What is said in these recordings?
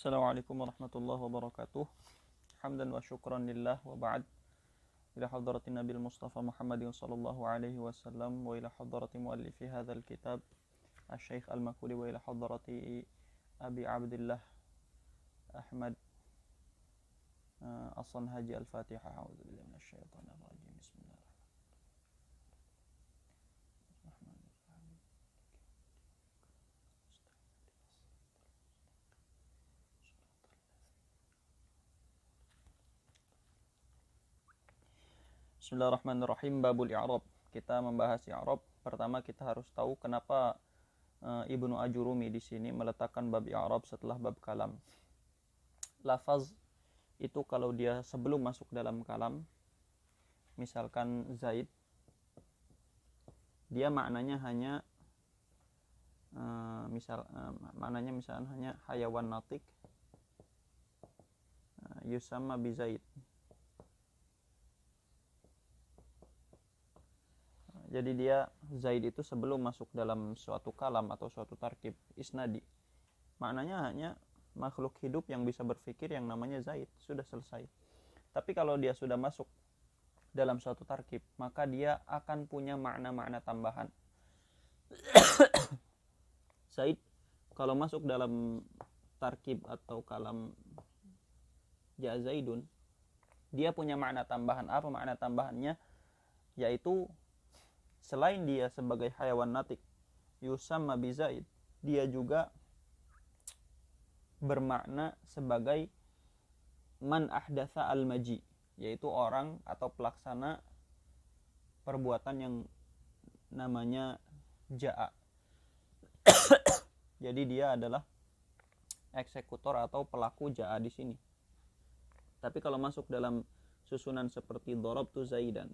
Assalamualaikum warahmatullahi wabarakatuh. Hamdan wa syukran lillah wa ba'd. Ila hadratin Nabil Mustafa Muhammadin sallallahu alaihi wasallam wa ila hadrati muallifi hadzal kitab Asy-Syaikh Al-Makuli wa ila hadrati Abi Abdullah Ahmad As-Sanhaji Al-Fatihah. A'udzu billahi minasyaitonir rajim. Bismillahirrahmanirrahim. Babul i'rab. Kita membahas i'rab. Pertama kita harus tahu kenapa Ibnu Ajurumi di sini meletakkan bab i'rab setelah bab kalam. Lafaz itu kalau dia sebelum masuk dalam kalam, misalkan Zaid, dia maknanya hanya misalnya hanya hayawan natik, yusamma bi Zaid. Jadi dia Zaid itu sebelum masuk dalam suatu kalam atau suatu tarkib isnadi, maknanya hanya makhluk hidup yang bisa berpikir yang namanya Zaid, sudah selesai. Tapi kalau dia sudah masuk dalam suatu tarkib, maka dia akan punya makna-makna tambahan. Zaid kalau masuk dalam tarkib atau kalam ja Zaidun, dia punya makna tambahan. Apa makna tambahannya? Yaitu selain dia sebagai hayawan natik yusamma bi Zaid, dia juga bermakna sebagai man ahdatsa al-maji, yaitu orang atau pelaksana perbuatan yang namanya ja'a. Jadi dia adalah eksekutor atau pelaku ja'a di sini. Tapi kalau masuk dalam susunan seperti darabtu Zaidan,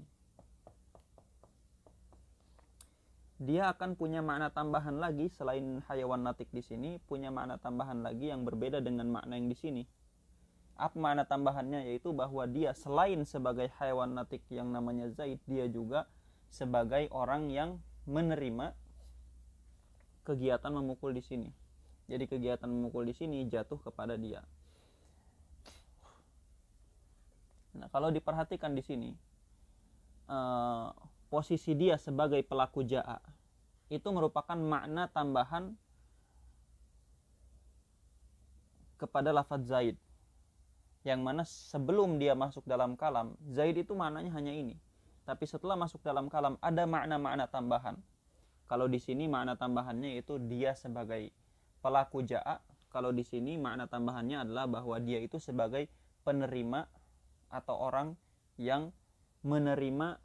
dia akan punya makna tambahan lagi selain hayawan natik di sini, punya makna tambahan lagi yang berbeda dengan makna yang di sini. Apa makna tambahannya? Yaitu bahwa dia selain sebagai hayawan natik yang namanya Zaid, dia juga sebagai orang yang menerima kegiatan memukul di sini. Jadi kegiatan memukul di sini jatuh kepada dia. Nah, kalau diperhatikan di sini, posisi dia sebagai pelaku ja'a itu merupakan makna tambahan kepada lafaz Zaid, yang mana sebelum dia masuk dalam kalam, Zaid itu maknanya hanya ini. Tapi setelah masuk dalam kalam ada makna-makna tambahan. Kalau di sini makna tambahannya itu dia sebagai pelaku ja'a. Kalau di sini makna tambahannya adalah bahwa dia itu sebagai penerima atau orang yang menerima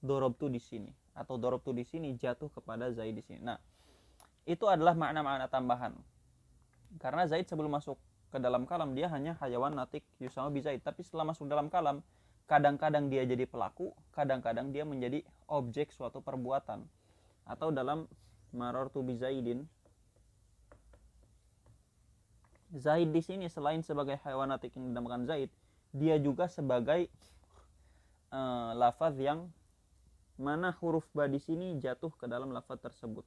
dorobtu di sini, atau dorobtu di sini jatuh kepada Zaid di sini. Nah, itu adalah makna-makna tambahan. Karena Zaid sebelum masuk ke dalam kalam dia hanya hayawan natik yusamma bi Zaid, tapi setelah masuk dalam kalam kadang-kadang dia jadi pelaku, kadang-kadang dia menjadi objek suatu perbuatan. Atau dalam marartu bi Zaidin, Zaid di sini selain sebagai hayawan natik yang dinamakan Zaid, dia juga sebagai lafaz yang mana huruf ba di sini jatuh ke dalam lafaz tersebut.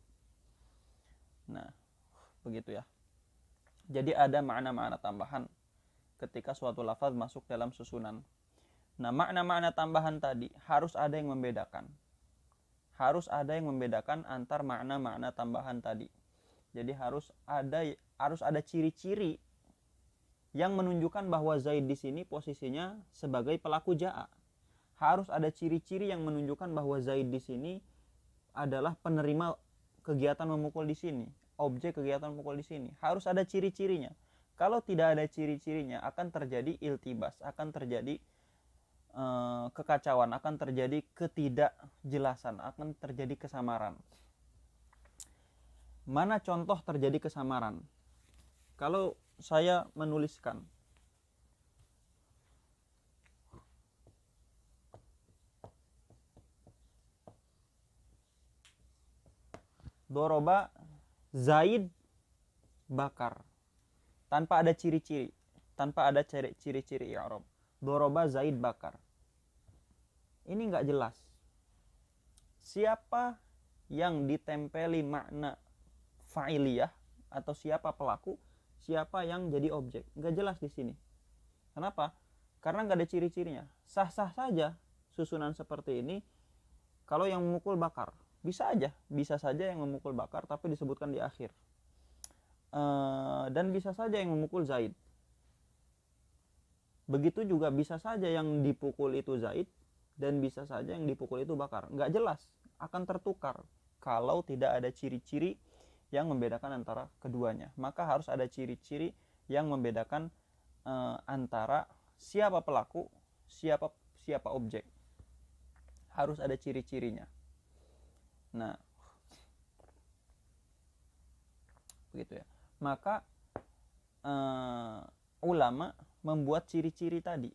Nah, begitu ya. Jadi ada makna-makna tambahan ketika suatu lafaz masuk dalam susunan. Nah, makna-makna tambahan tadi harus ada yang membedakan. Harus ada yang membedakan antar makna-makna tambahan tadi. Jadi harus ada ciri-ciri yang menunjukkan bahwa Zaid di sini posisinya sebagai pelaku ja'a. Harus ada ciri-ciri yang menunjukkan bahwa Zaid di sini adalah penerima kegiatan memukul di sini, objek kegiatan memukul di sini. Harus ada ciri-cirinya. Kalau tidak ada ciri-cirinya akan terjadi iltibas, akan terjadi kekacauan, akan terjadi ketidakjelasan, akan terjadi kesamaran. Mana contoh terjadi kesamaran? Kalau saya menuliskan doroba Zaid bakar tanpa ada ciri-ciri, tanpa ada ciri-ciri i'rab. Doroba Zaid bakar. Ini enggak jelas. Siapa yang ditempeli makna fa'iliyah atau siapa pelaku siapa yang jadi objek. Nggak jelas di sini. Kenapa? Karena nggak ada ciri-cirinya. Sah-sah saja susunan seperti ini kalau yang memukul bakar. Bisa saja yang memukul bakar tapi disebutkan di akhir. Dan bisa saja yang memukul Zaid. Begitu juga bisa saja yang dipukul itu Zaid dan bisa saja yang dipukul itu bakar. Nggak jelas, akan tertukar kalau tidak ada ciri-ciri yang membedakan antara keduanya. Maka harus ada ciri-ciri yang membedakan antara siapa pelaku, siapa objek. Harus ada ciri-cirinya. Nah, begitu ya. Maka ulama membuat ciri-ciri tadi.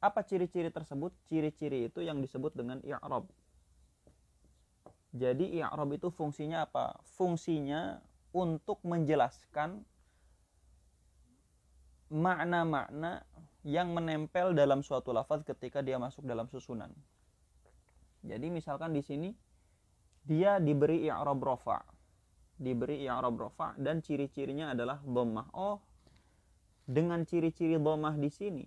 Apa ciri-ciri tersebut? Ciri-ciri itu yang disebut dengan i'rab. Jadi i'rab itu fungsinya apa? Fungsinya untuk menjelaskan makna-makna yang menempel dalam suatu lafaz ketika dia masuk dalam susunan. Jadi misalkan di sini dia diberi i'rab rafa. Dan ciri-cirinya adalah dhammah. Oh, dengan ciri-ciri dhammah di sini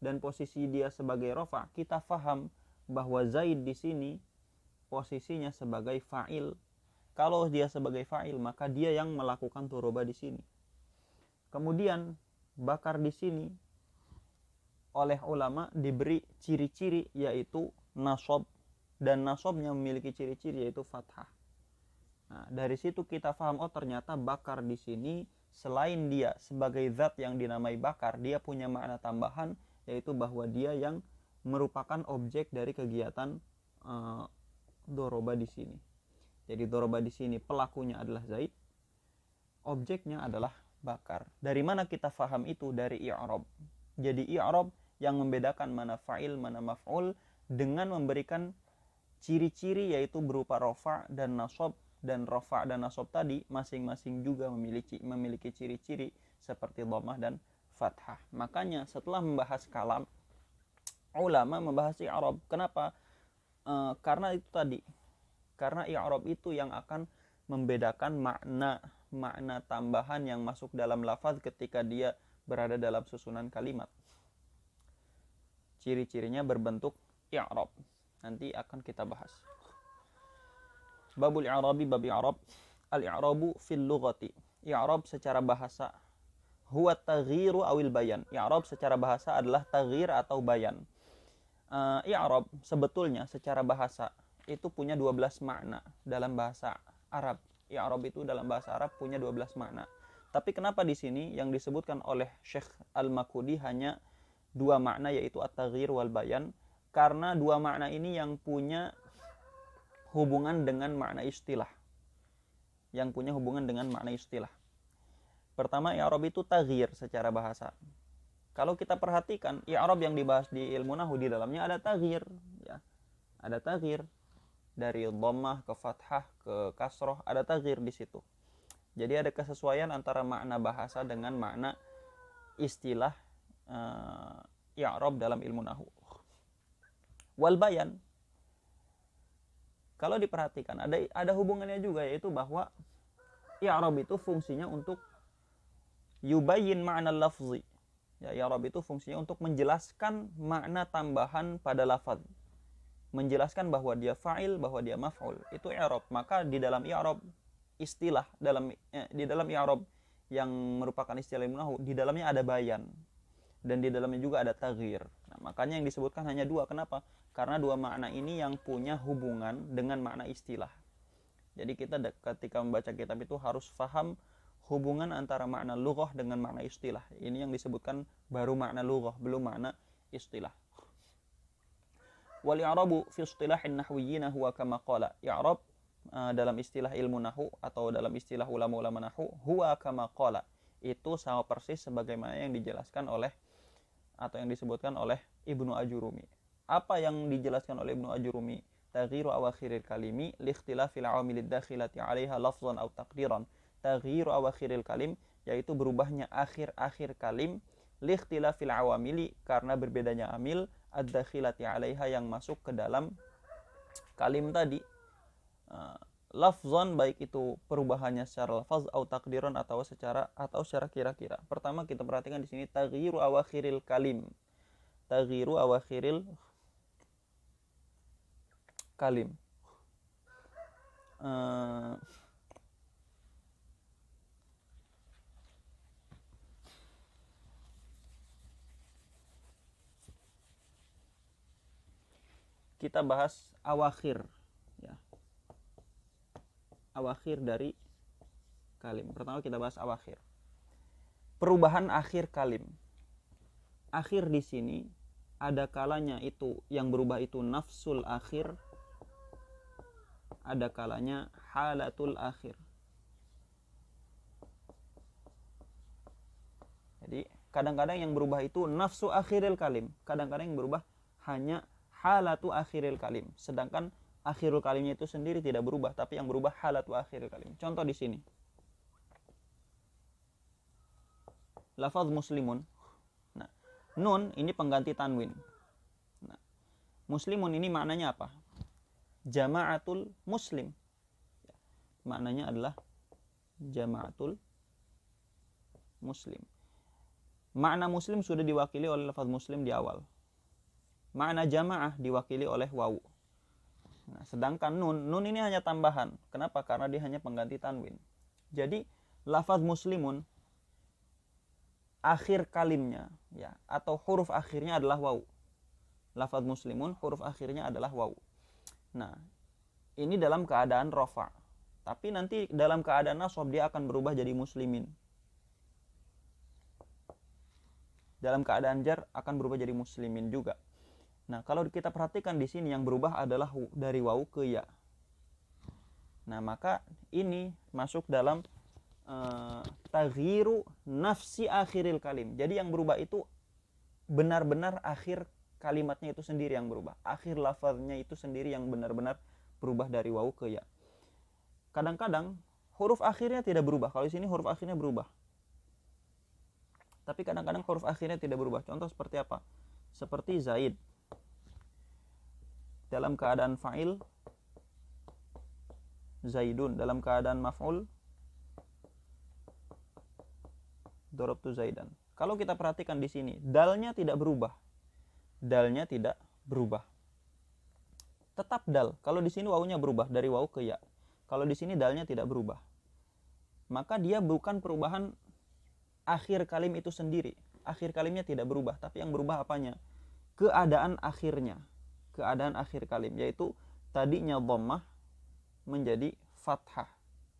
dan posisi dia sebagai rafa, kita faham bahwa Zaid di sini posisinya sebagai fa'il. Kalau dia sebagai fa'il, maka dia yang melakukan doroba di sini. Kemudian bakar di sini oleh ulama diberi ciri-ciri yaitu nasab, dan nasabnya memiliki ciri-ciri yaitu fathah. Nah, dari situ kita paham, oh ternyata bakar di sini selain dia sebagai zat yang dinamai bakar, dia punya makna tambahan yaitu bahwa dia yang merupakan objek dari kegiatan doroba di sini. Jadi doroba di sini pelakunya adalah Zaid, objeknya adalah bakar. Dari mana kita faham itu? Dari i'rab. Jadi i'rab yang membedakan mana fa'il, mana maf'ul dengan memberikan ciri-ciri yaitu berupa rafa dan nasab. Dan rafa dan nasab tadi masing-masing juga memiliki ciri-ciri seperti dhammah dan fathah. Makanya setelah membahas kalam, ulama membahas i'rab. Kenapa? Karena itu tadi. Karena i'rab itu yang akan membedakan makna tambahan yang masuk dalam lafaz ketika dia berada dalam susunan kalimat. Ciri-cirinya berbentuk i'rab. Nanti akan kita bahas. Babul i'rabi, bab i'rab. Al-i'rabu fil lughati. I'rab secara bahasa huwa taghyiru awil bayan. I'rab secara bahasa adalah taghyir atau bayan. I'rab sebetulnya secara bahasa itu punya 12 makna dalam bahasa Arab. I'rab itu dalam bahasa Arab punya 12 makna. Tapi kenapa di sini yang disebutkan oleh Syekh Al-Makudi hanya 2 makna yaitu at-taghyir wal bayan? Karena 2 makna ini yang punya hubungan dengan makna istilah. Pertama, i'rab itu taghyir secara bahasa. Kalau kita perhatikan, i'rab yang dibahas di ilmu nahwu di dalamnya ada taghyir, ya. Ada taghyir dari dhammah ke fathah ke kasroh, ada taghyir di situ. Jadi ada kesesuaian antara makna bahasa dengan makna istilah i'rab dalam ilmu nahwu. Wal bayan, kalau diperhatikan ada hubungannya juga, yaitu bahwa i'rab itu fungsinya untuk yubayyin ma'na lafzi. Ya, i'rab itu fungsinya untuk menjelaskan makna tambahan pada lafaz. Menjelaskan bahwa dia fa'il, bahwa dia maf'ul. Itu i'rab. Maka di dalam i'rab istilah di dalam i'rab yang merupakan istilah ilmu nahwu, di dalamnya ada bayan dan di dalamnya juga ada taghyir. Nah, makanya yang disebutkan hanya 2. Kenapa? Karena 2 makna ini yang punya hubungan dengan makna istilah. Jadi kita ketika membaca kitab itu harus paham hubungan antara makna lughah dengan makna istilah. Ini yang disebutkan baru makna lughah, belum makna istilah. Wal i'rabu fi istilahin nahwiyyin huwa kama qala. I'rab dalam istilah ilmu nahwu atau dalam istilah ulama-ulama nahwu huwa kama qala. Itu sama persis sebagaimana yang dijelaskan oleh atau yang disebutkan oleh Ibnu Ajurumi. Apa yang dijelaskan oleh Ibnu Ajurumi? Taghyiru awakhiril kalimi liikhtilafil awamilid dakhilati 'alaiha lafzan aw taqdiran. Taghyiru awakhiril kalim yaitu berubahnya akhir-akhir kalim liikhtilafil awamili karena berbedanya amil ad-dakhilati 'alaiha yang masuk ke dalam kalim tadi. lafzan, baik itu perubahannya secara lafaz atau takdiran atau secara kira-kira. Pertama kita perhatikan di sini taghyiru awakhiril kalim. Taghyiru awakhiril kalim. Kita bahas awakhir, ya. Awakhir dari kalim. Pertama kita bahas awakhir. Perubahan akhir kalim. Akhir di sini ada kalanya itu yang berubah itu nafsul akhir, ada kalanya halatul akhir. Jadi kadang-kadang yang berubah itu nafsu akhiril kalim, kadang-kadang yang berubah hanya halatu akhiril kalim, sedangkan akhirul kalimnya itu sendiri tidak berubah, tapi yang berubah halatu akhiril kalim. Contoh di sini, lafaz muslimun. Nah, nun ini pengganti tanwin. Nah, muslimun ini maknanya apa? Jama'atul muslim. Maknanya adalah jama'atul muslim. Makna muslim sudah diwakili oleh lafaz muslim di awal. Makna jama'ah diwakili oleh wawu. Nah, sedangkan nun ini hanya tambahan. Kenapa? Karena dia hanya pengganti tanwin. Jadi lafaz muslimun akhir kalimnya, ya, atau huruf akhirnya adalah wawu. Lafaz muslimun huruf akhirnya adalah wawu. Nah, ini dalam keadaan rafa. Tapi nanti dalam keadaan nasab dia akan berubah jadi muslimin. Dalam keadaan jar akan berubah jadi muslimin juga. Nah, kalau kita perhatikan di sini yang berubah adalah dari wawu ke ya. Nah, maka ini masuk dalam taghyiru nafsi akhiril kalim. Jadi yang berubah itu benar-benar akhir kalimatnya itu sendiri yang berubah. Akhir lafaznya itu sendiri yang benar-benar berubah dari wawu ke ya. Kadang-kadang huruf akhirnya tidak berubah. Kalau di sini huruf akhirnya berubah. Tapi kadang-kadang huruf akhirnya tidak berubah. Contoh seperti apa? Seperti Zaid. Dalam keadaan fa'il Zaidun, dalam keadaan maf'ul darabtu Zaidan. Kalau kita perhatikan di sini, dalnya tidak berubah. Dalnya tidak berubah. Tetap dal. Kalau di sini wawunya berubah dari wawu ke ya. Kalau di sini dalnya tidak berubah. Maka dia bukan perubahan akhir kalim itu sendiri. Akhir kalimnya tidak berubah, tapi yang berubah apanya? Keadaan akhirnya. Keadaan akhir kalim, yaitu tadinya dhammah menjadi fathah.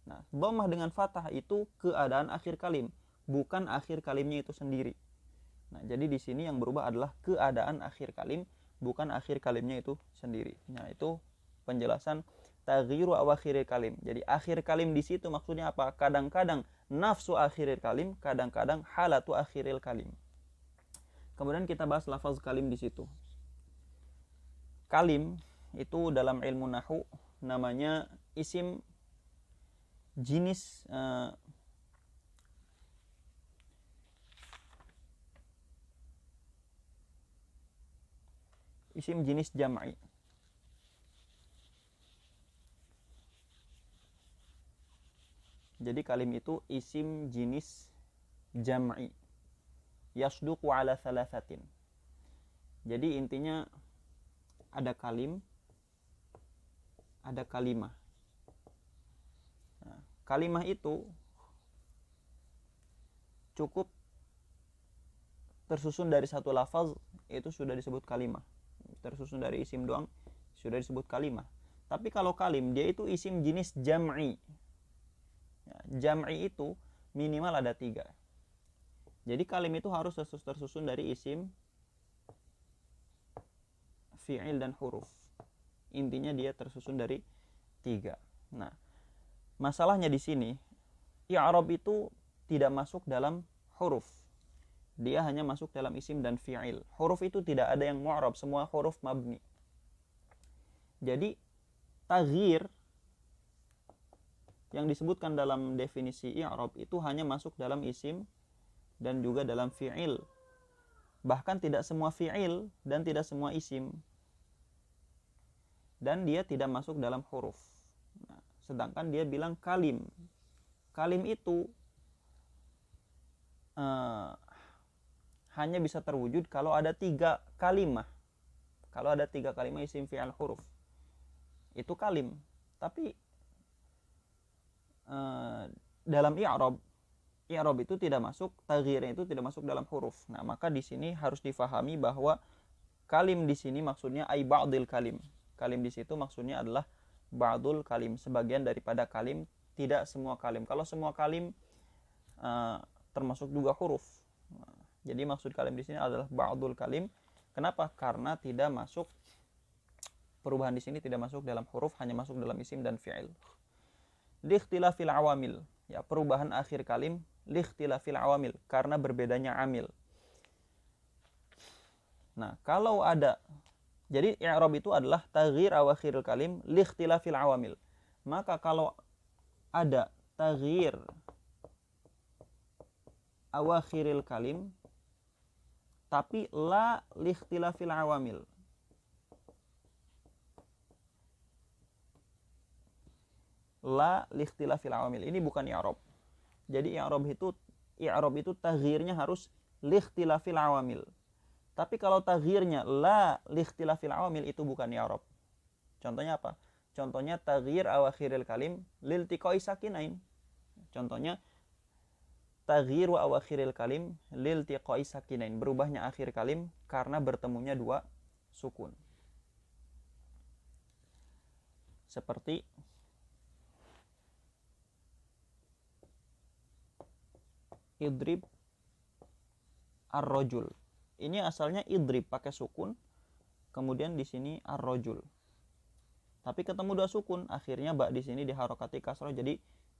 Nah, dhammah dengan fathah itu keadaan akhir kalim, bukan akhir kalimnya itu sendiri. Nah, jadi di sini yang berubah adalah keadaan akhir kalim, bukan akhir kalimnya itu sendiri. Nah, itu penjelasan taghyiru awakhiril kalim. Jadi akhir kalim di situ maksudnya apa? Kadang-kadang nafsu akhiril kalim, kadang-kadang halatu akhiril kalim. Kemudian kita bahas lafaz kalim di situ. Kalim itu dalam ilmu nahwu namanya isim jenis isim jenis jam'i. Jadi kalim itu isim jenis jam'i. Yasduqu ala thalathatin. Jadi intinya ada kalim, ada kalimah. Nah, kalimah itu cukup tersusun dari satu lafaz, itu sudah disebut kalimah. Tersusun dari isim doang sudah disebut kalimah. Tapi kalau kalim, dia itu isim jenis jam'i. Ya, jam'i itu minimal ada 3. Jadi kalim itu harus tersusun dari isim, fi'il, dan huruf. Intinya dia tersusun dari 3. Nah, masalahnya di sini, i'rab itu tidak masuk dalam huruf. Dia hanya masuk dalam isim dan fi'il. Huruf itu tidak ada yang mu'rab, semua huruf mabni. Jadi taghyir yang disebutkan dalam definisi i'rab itu hanya masuk dalam isim dan juga dalam fi'il. Bahkan tidak semua fi'il dan tidak semua isim. Dan dia tidak masuk dalam huruf. Nah, sedangkan dia bilang kalim. Kalim itu hanya bisa terwujud kalau ada 3 kalimah. Kalau ada 3 kalimah isim fi'al huruf, itu kalim. Tapi dalam i'rab itu tidak masuk, taghyirnya itu tidak masuk dalam huruf. Nah, maka di sini harus difahami bahwa kalim di sini maksudnya ai ba'dil kalim. Kalim di situ maksudnya adalah ba'dul kalim, sebagian daripada kalim, tidak semua kalim. Kalau semua kalim termasuk juga huruf. Jadi maksud kalim di sini adalah ba'dul kalim. Kenapa? Karena tidak masuk, perubahan di sini tidak masuk dalam huruf, hanya masuk dalam isim dan fi'il. Likhtilafil awamil, ya, perubahan akhir kalim likhtilafil awamil, karena berbedanya amil. Nah, kalau ada, jadi i'rab itu adalah taghyir awakhiril kalim likhtilafil awamil. Maka kalau ada taghyir awakhiril kalim tapi la likhtilafil awamil, la likhtilafil awamil, ini bukan i'rab. Jadi i'rab itu taghyirnya harus likhtilafil awamil. Tapi kalau taghyirnya la likhtilafil awamil, itu bukan i'rab. Contohnya apa? Contohnya taghyir awakhiril kalim liltiqai sakinain. Contohnya taghyir wa awakhiril kalim liltiqai sakinain, berubahnya akhir kalim karena bertemunya 2 sukun. Seperti idrib ar-rajul. Ini asalnya idrib pakai sukun, kemudian di sini ar-rajul. Tapi ketemu 2 sukun, akhirnya ba di sini diharokati kasrah jadi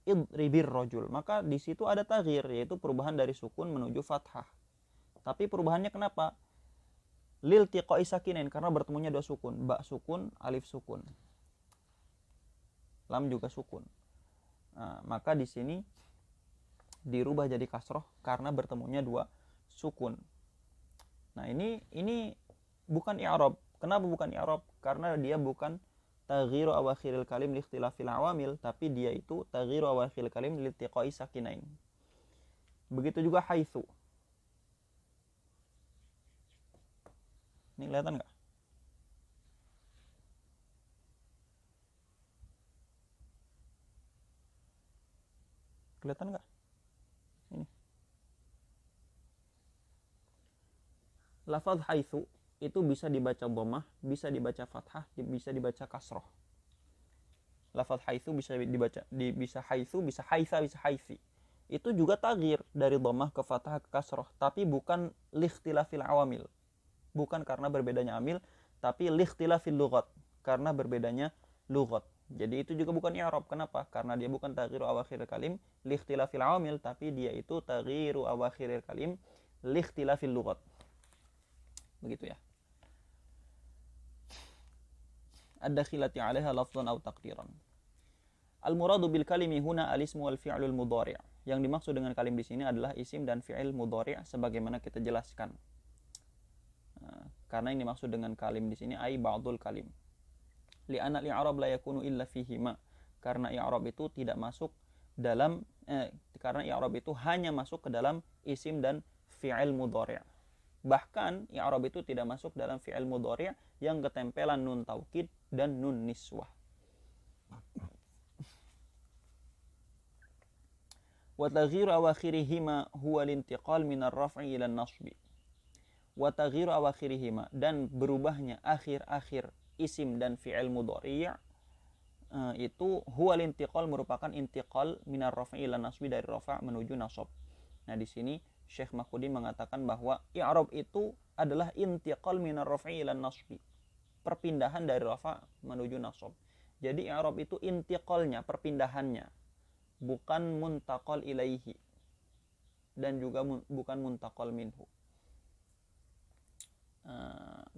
idribir rajul. Maka di situ ada taghyir, yaitu perubahan dari sukun menuju fathah. Tapi perubahannya kenapa? Lil tiqai sakinain, karena bertemunya 2 sukun, ba sukun, alif sukun, lam juga sukun. Nah, maka di sini dirubah jadi kasroh karena bertemunya 2 sukun. Nah, ini bukan i'rab. Kenapa bukan i'rab? Karena dia bukan taghyiru awakhiril kalim li ikhtilafil awamil, tapi dia itu taghyiru awakhiril kalim li iltiqai sakinain. Begitu juga haitsu. Ini kelihatan enggak? Kelihatan enggak? Ini. Lafaz haitsu itu bisa dibaca dhammah, bisa dibaca fathah, bisa dibaca kasroh. Lafaz haitsu bisa dibaca bisa haitsu, bisa haitsa, bisa haitsi. Itu juga taghyir dari dhammah ke fathah ke kasroh, tapi bukan likhtilafil awamil. Bukan karena berbedanya amil, tapi likhtilafil lughat, karena berbedanya lughat. Jadi itu juga bukan i'rab. Kenapa? Karena dia bukan taghyiru awakhiril kalim likhtilafil awamil, tapi dia itu taghyiru awakhiril kalim likhtilafil lughat. Begitu ya. Ad-dakhilati 'alaiha lafdhan aw taqdiran. Al-muradu bil kalimi huna al-ismu wal fi'lul mudhari'. Yang dimaksud dengan kalim di sini adalah isim dan fi'il mudhari' sebagaimana kita jelaskan. Karena yang dimaksud dengan kalim di sini ai ba'dul kalim. Li'anna al-i'rab la yakunu illa fihi ma. Karena i'rab itu tidak masuk dalam karena i'rab itu hanya masuk ke dalam isim dan fi'il mudhari'. Bahkan i'rab itu tidak masuk dalam fi'il mudhari' yang ketempelan nun taukid dan nun niswah. Wa taghyiru awakhirihima huwa al-intiqal min ar-raf'i ila an-nasbi. Wa taghyiru awakhirihima, dan berubahnya akhir-akhir isim dan fi'il mudhari' itu huwa al-intiqal, merupakan intiqal min ar-raf'i ila an-nasbi, dari rafa' menuju nasab. Nah, di sini Syekh Makhudin mengatakan bahwa i'rab itu adalah intiqal min ar-raf'i ila an-nasbi, perpindahan dari rafa' menuju nasab. Jadi i'rab itu intiqalnya, perpindahannya, bukan muntaqal ilaihi, dan juga bukan muntaqal minhu.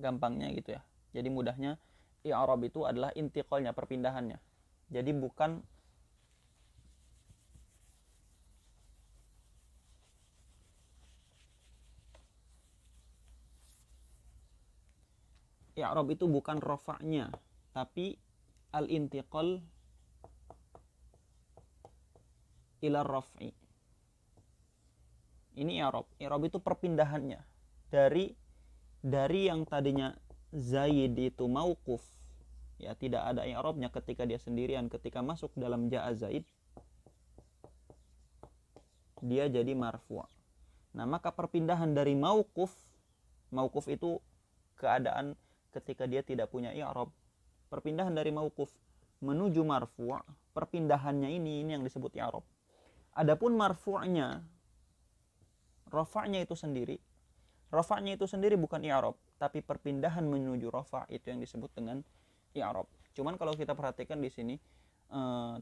Gampangnya gitu ya. Jadi mudahnya i'rab itu adalah intiqalnya, perpindahannya. Jadi bukan i'rab itu bukan rafa'nya, tapi al-intiqal ila raf'i. Ini i'rab. I'rab itu perpindahannya dari yang tadinya Zaid itu mauquf, ya tidak ada i'rabnya ketika dia sendirian, ketika masuk dalam ja'a Zaid dia jadi marfu'. Nah, maka perpindahan dari mauquf itu keadaan ketika dia tidak punya i'rab. Perpindahan dari mauquf menuju marfu', perpindahannya ini yang disebut i'rab. Adapun marfu'nya, rafa'nya itu sendiri. Rafa'nya itu sendiri bukan i'rab, tapi perpindahan menuju rafa' itu yang disebut dengan i'rab. Cuman kalau kita perhatikan di sini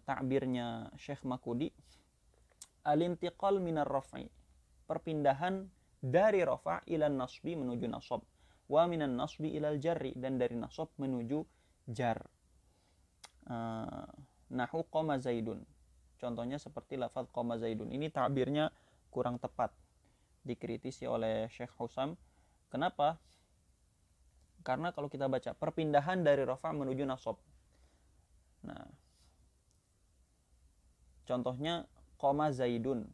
takbirnya Syekh Makudi, al-intiqal minar raf'i, perpindahan dari rafa' ila nasbi menuju nasab, wa minan nasbi ilal jarri, dan dari nasab menuju jar. Nahu qama zaidun, contohnya seperti lafaz qama zaidun. Ini takbirnya kurang tepat, dikritisi oleh Syekh Husam. Kenapa? Karena kalau kita baca perpindahan dari rafa' menuju nasab. Nah, contohnya qama zaidun,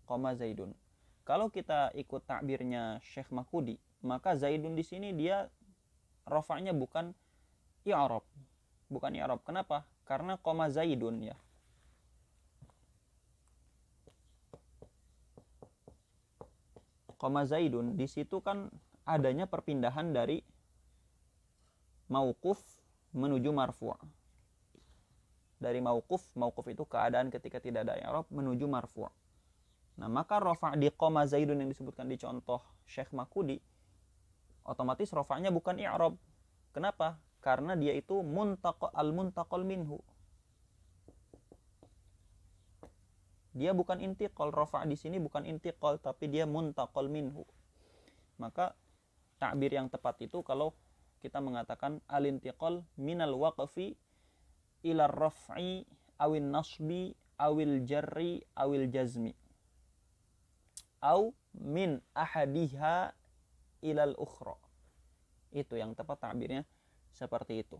qama zaidun. Kalau kita ikut takbirnya Syekh Makudi, maka zaidun di sini dia rafa'nya bukan i'rab. Bukan i'rab. Kenapa? Karena qama zaidun ya. Qama zaidun di situ kan adanya perpindahan dari mauquf menuju marfu'. Dari mauquf itu keadaan ketika tidak ada i'rab menuju marfu'. Nah, maka rafa' di qama zaidun yang disebutkan di contoh Syekh Makudi, otomatis rafa'nya bukan i'rab. Kenapa? Karena dia itu al-muntaqal minhu. Dia bukan intiqal, rafa' di sini bukan intiqal, tapi dia muntaqal minhu. Maka takbir yang tepat itu kalau kita mengatakan al-intiqal minal waqfi ila raf'i awil nasbi awil jarri awil jazmi, au min ahadiha ilal ukhra. Itu yang tepat takbirnya seperti itu.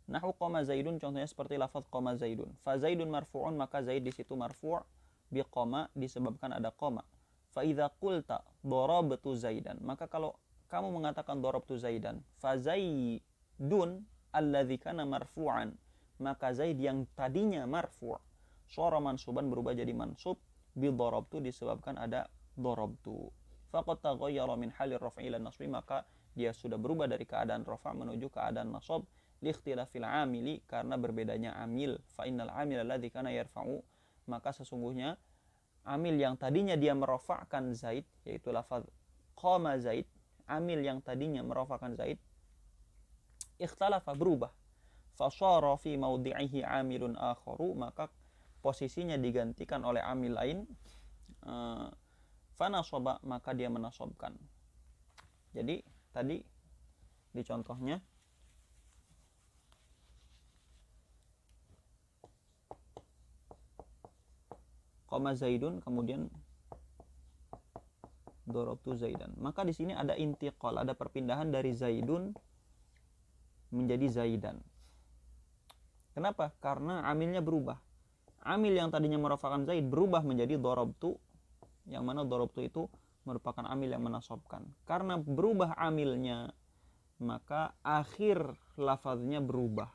Nahu qama zaidun, contohnya seperti lafaz qama zaidun. Fa zaidun marfu'un, maka zaid di situ marfu' bi qama, disebabkan ada qama. Fa idza qulta darabtu zaidan, maka kalau kamu mengatakan darabtu zaidan, fa zaidun alladzi kana marfu'an, maka zaid yang tadinya marfu' suara mansuban berubah jadi mansub bi darabtu, disebabkan ada darabtu. Faqad taghayyara min halir raf'i ila nasbi, maka dia sudah berubah dari keadaan rafa' menuju keadaan nasab, liikhtilafil amili, karena berbedanya amil. Fa innal amil alladzi kana yarfa'u, maka sesungguhnya amil yang tadinya dia merafa'kan zaid, yaitu lafaz qama zaid, amil yang tadinya merafa'kan zaid, ikhtalafa, berubah. Fa shara fi mawdi'ihi amilun akharu, maka posisinya digantikan oleh amil lain. Fanasaba, maka dia menasobkan. Jadi tadi di contohnya qama zaidun, kemudian darabtu zaidan, maka di sini ada intiqal, ada perpindahan dari zaidun menjadi zaidan. Kenapa? Karena amilnya berubah. Amil yang tadinya merafa'kan zaid berubah menjadi darabtu, yang mana darabtu itu merupakan amil yang menasobkan. Karena berubah amilnya, maka akhir lafaznya berubah.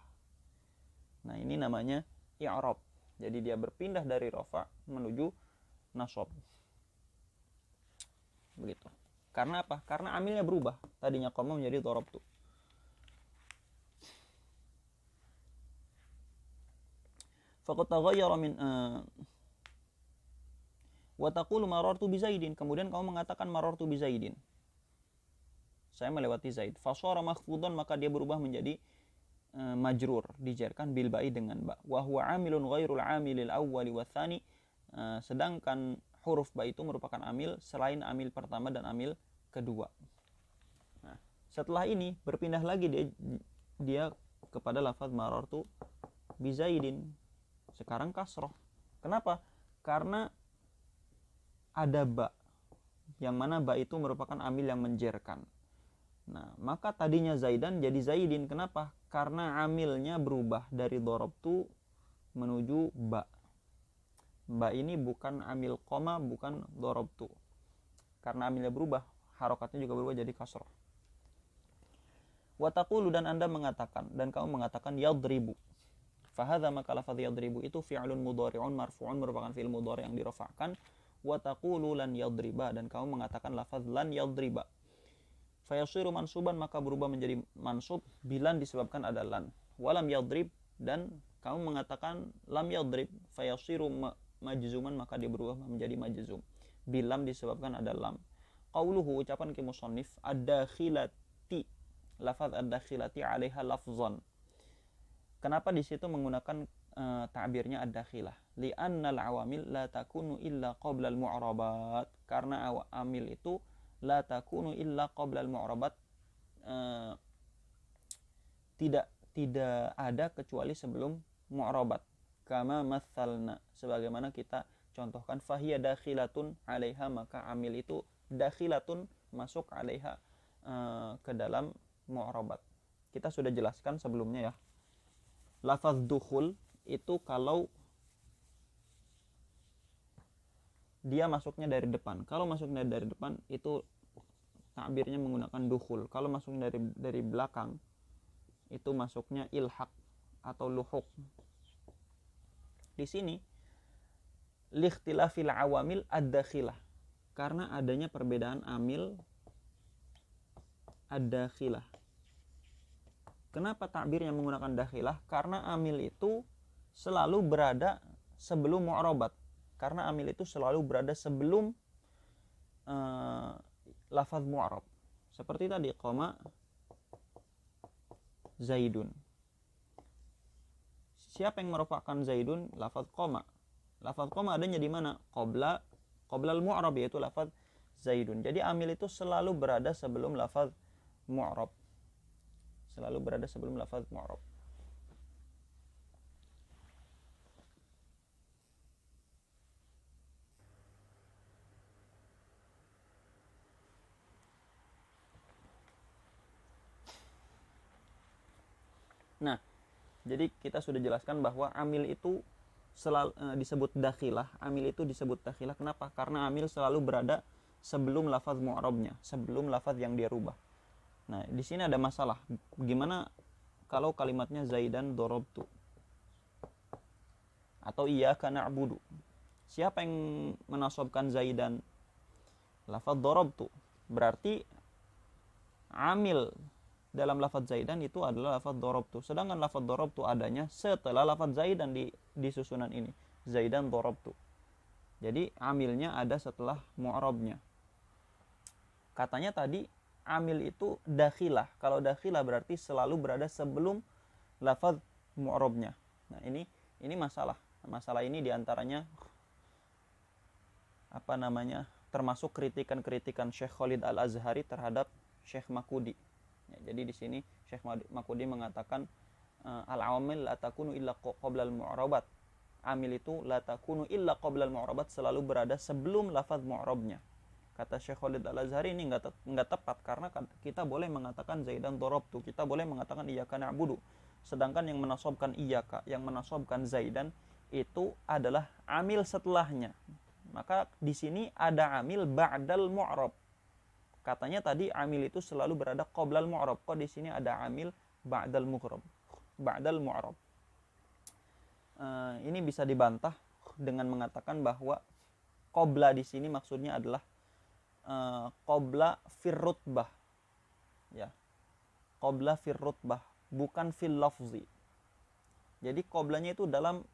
Nah, ini namanya i'rab. Jadi dia berpindah dari rafa' menuju nasab. Begitu. Karena apa? Karena amilnya berubah. Tadinya qama menjadi darabtu. Faqad taghayyara min wa taqulu marartu bi zaidin, kemudian kamu mengatakan marartu bi zaidin, saya melewati zaid. Fa shara makhfudan, maka dia berubah menjadi majrur, dijarkan bil ba'i, dengan ba. Wa huwa amilun ghairul amilil awwali wa tsani, sedangkan huruf ba itu merupakan amil selain amil pertama dan amil kedua. Nah, setelah ini berpindah lagi dia kepada lafaz marartu bi zaidin. Sekarang kasroh. Kenapa? Karena ada ba, yang mana ba itu merupakan amil yang menjerkan. Nah, maka tadinya Zaidan jadi Zaidin. Kenapa? Karena amilnya berubah dari dorobtu menuju ba. Ba ini bukan amil koma, bukan dorobtu. Karena amilnya berubah, harokatnya juga berubah jadi kasroh. Wa taqulu, dan Anda mengatakan, dan kamu mengatakan yadribu. Fahadha, maka lafaz yadribu itu fi'lun mudhari'un marfu'un, merupakan fi'il mudhari' yang dirafa'kan. Wa taqulu lan yadriba, dan kamu mengatakan lafaz lan yadriba. Fayasiru mansuban, maka berubah menjadi mansub bilan disebabkan ada lan. Walam yadrib, dan kamu mengatakan lam yadrib. Fayasiru majzuman, maka dia berubah menjadi majzum bilam disebabkan ada lam. Qauluhu, ucapan ki musannif, ad-dakhilati, lafaz ad-dakhilati 'alaiha lafzan. Kenapa di situ menggunakan ta'birnya ad-dakhilah? Li'annal awamil la takunu illa qabla al-mu'rabat. Karena amil itu la takunu illa qabla al-mu'rabat, tidak ada kecuali sebelum mu'rabat. Kama mathalna, sebagaimana kita contohkan, fahiya dakhilatun 'alaiha, maka amil itu dakhilatun, masuk 'alaiha, ke dalam mu'rabat. Kita sudah jelaskan sebelumnya ya. Lafaz dukhul itu kalau dia masuknya dari depan. Kalau masuknya dari depan itu takbirnya menggunakan dukhul. Kalau masuknya dari belakang itu masuknya ilhaq atau luhuk. Di sini likhtilafil awamil ad-dakhilah, karena adanya perbedaan amil ad-dakhilah. Kenapa takbirnya menggunakan dakhilah? Karena amil itu selalu berada sebelum mu'rabat. Karena amil itu selalu berada sebelum lafaz mu'rab. Seperti tadi, qoma Zaidun. Siapa yang merofakkan Zaidun? Lafaz qoma. Lafaz qoma adanya di mana? Qabla al-mu'rab, yaitu lafaz Zaidun. Jadi amil itu selalu berada sebelum lafaz mu'rab. Selalu berada sebelum lafaz mu'rab. Nah, jadi kita sudah jelaskan bahwa amil itu selalu disebut dakhilah. Amil itu disebut dakhilah. Kenapa? Karena amil selalu berada sebelum lafaz mu'rabnya, sebelum lafaz yang dia rubah. Nah, di sini ada masalah. Gimana kalau kalimatnya Zaidan dorobtu atau iyyaka na'budu? Siapa yang menasobkan Zaidan? Lafaz dorobtu. Berarti amil dalam lafaz Zaidan itu adalah lafaz dorobtu. Sedangkan lafaz dorobtu adanya setelah lafaz Zaidan di susunan ini. Zaidan dorobtu. Jadi amilnya ada setelah mu'rabnya. Katanya tadi amil itu dakhilah. Kalau dakhilah berarti selalu berada sebelum lafaz mu'rabnya. Nah, ini masalah. Masalah ini diantaranya termasuk kritikan-kritikan Syekh Khalid Al-Azhari terhadap Syekh Makudi. Ya, jadi di sini Syekh Makudi mengatakan al-awamil la takunu illa qabla al-mu'rabat. Amil itu la takunu illa qabla al-mu'rabat, selalu berada sebelum lafaz mu'rabnya. Kata Syekh Khalid Al-Azhari ini enggak tepat, karena kita boleh mengatakan Zaidan dorobtu, kita boleh mengatakan iyyaka na'budu. Sedangkan yang menasobkan iyyaka, yang menasobkan Zaidan itu adalah amil setelahnya. Maka di sini ada amil ba'dal mu'rab. Katanya tadi amil itu selalu berada qoblal mu'rab. Kok di sini ada amil ba'dal mu'rab? Ba'dal mu'rab. Ini bisa dibantah dengan mengatakan bahwa qobla di sini maksudnya adalah qobla firrutbah, ya, qobla firrutbah, bukan fil lafzi. Jadi qoblanya itu dalam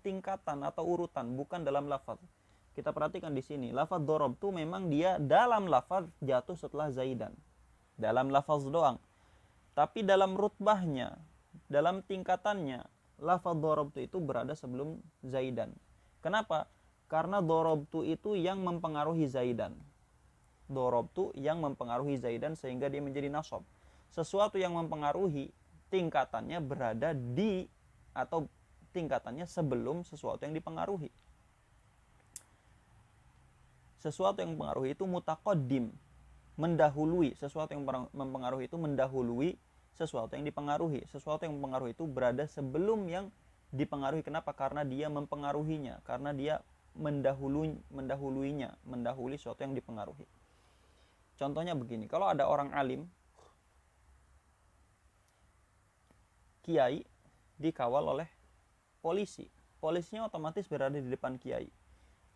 tingkatan atau urutan, bukan dalam lafaz. Kita perhatikan di sini, lafaz dorob itu memang dia dalam lafaz jatuh setelah Zaidan, dalam lafaz doang. Tapi dalam rutbahnya, dalam tingkatannya, lafaz dorob itu berada sebelum Zaidan. Kenapa? Karena dorobtu itu yang mempengaruhi Zaidan. Dorobtu yang mempengaruhi Zaidan sehingga dia menjadi nasab. Sesuatu yang mempengaruhi tingkatannya berada di atau tingkatannya sebelum sesuatu yang dipengaruhi. Sesuatu yang mempengaruhi itu mutaqaddim. mendahului. Sesuatu yang mempengaruhi itu mendahului sesuatu yang dipengaruhi. Sesuatu yang mempengaruhi itu berada sebelum yang dipengaruhi. Kenapa? Karena dia mempengaruhinya, karena dia mendahului sesuatu yang dipengaruhi. Contohnya begini, kalau ada orang alim, kiai dikawal oleh polisi, polisinya otomatis berada di depan kiai.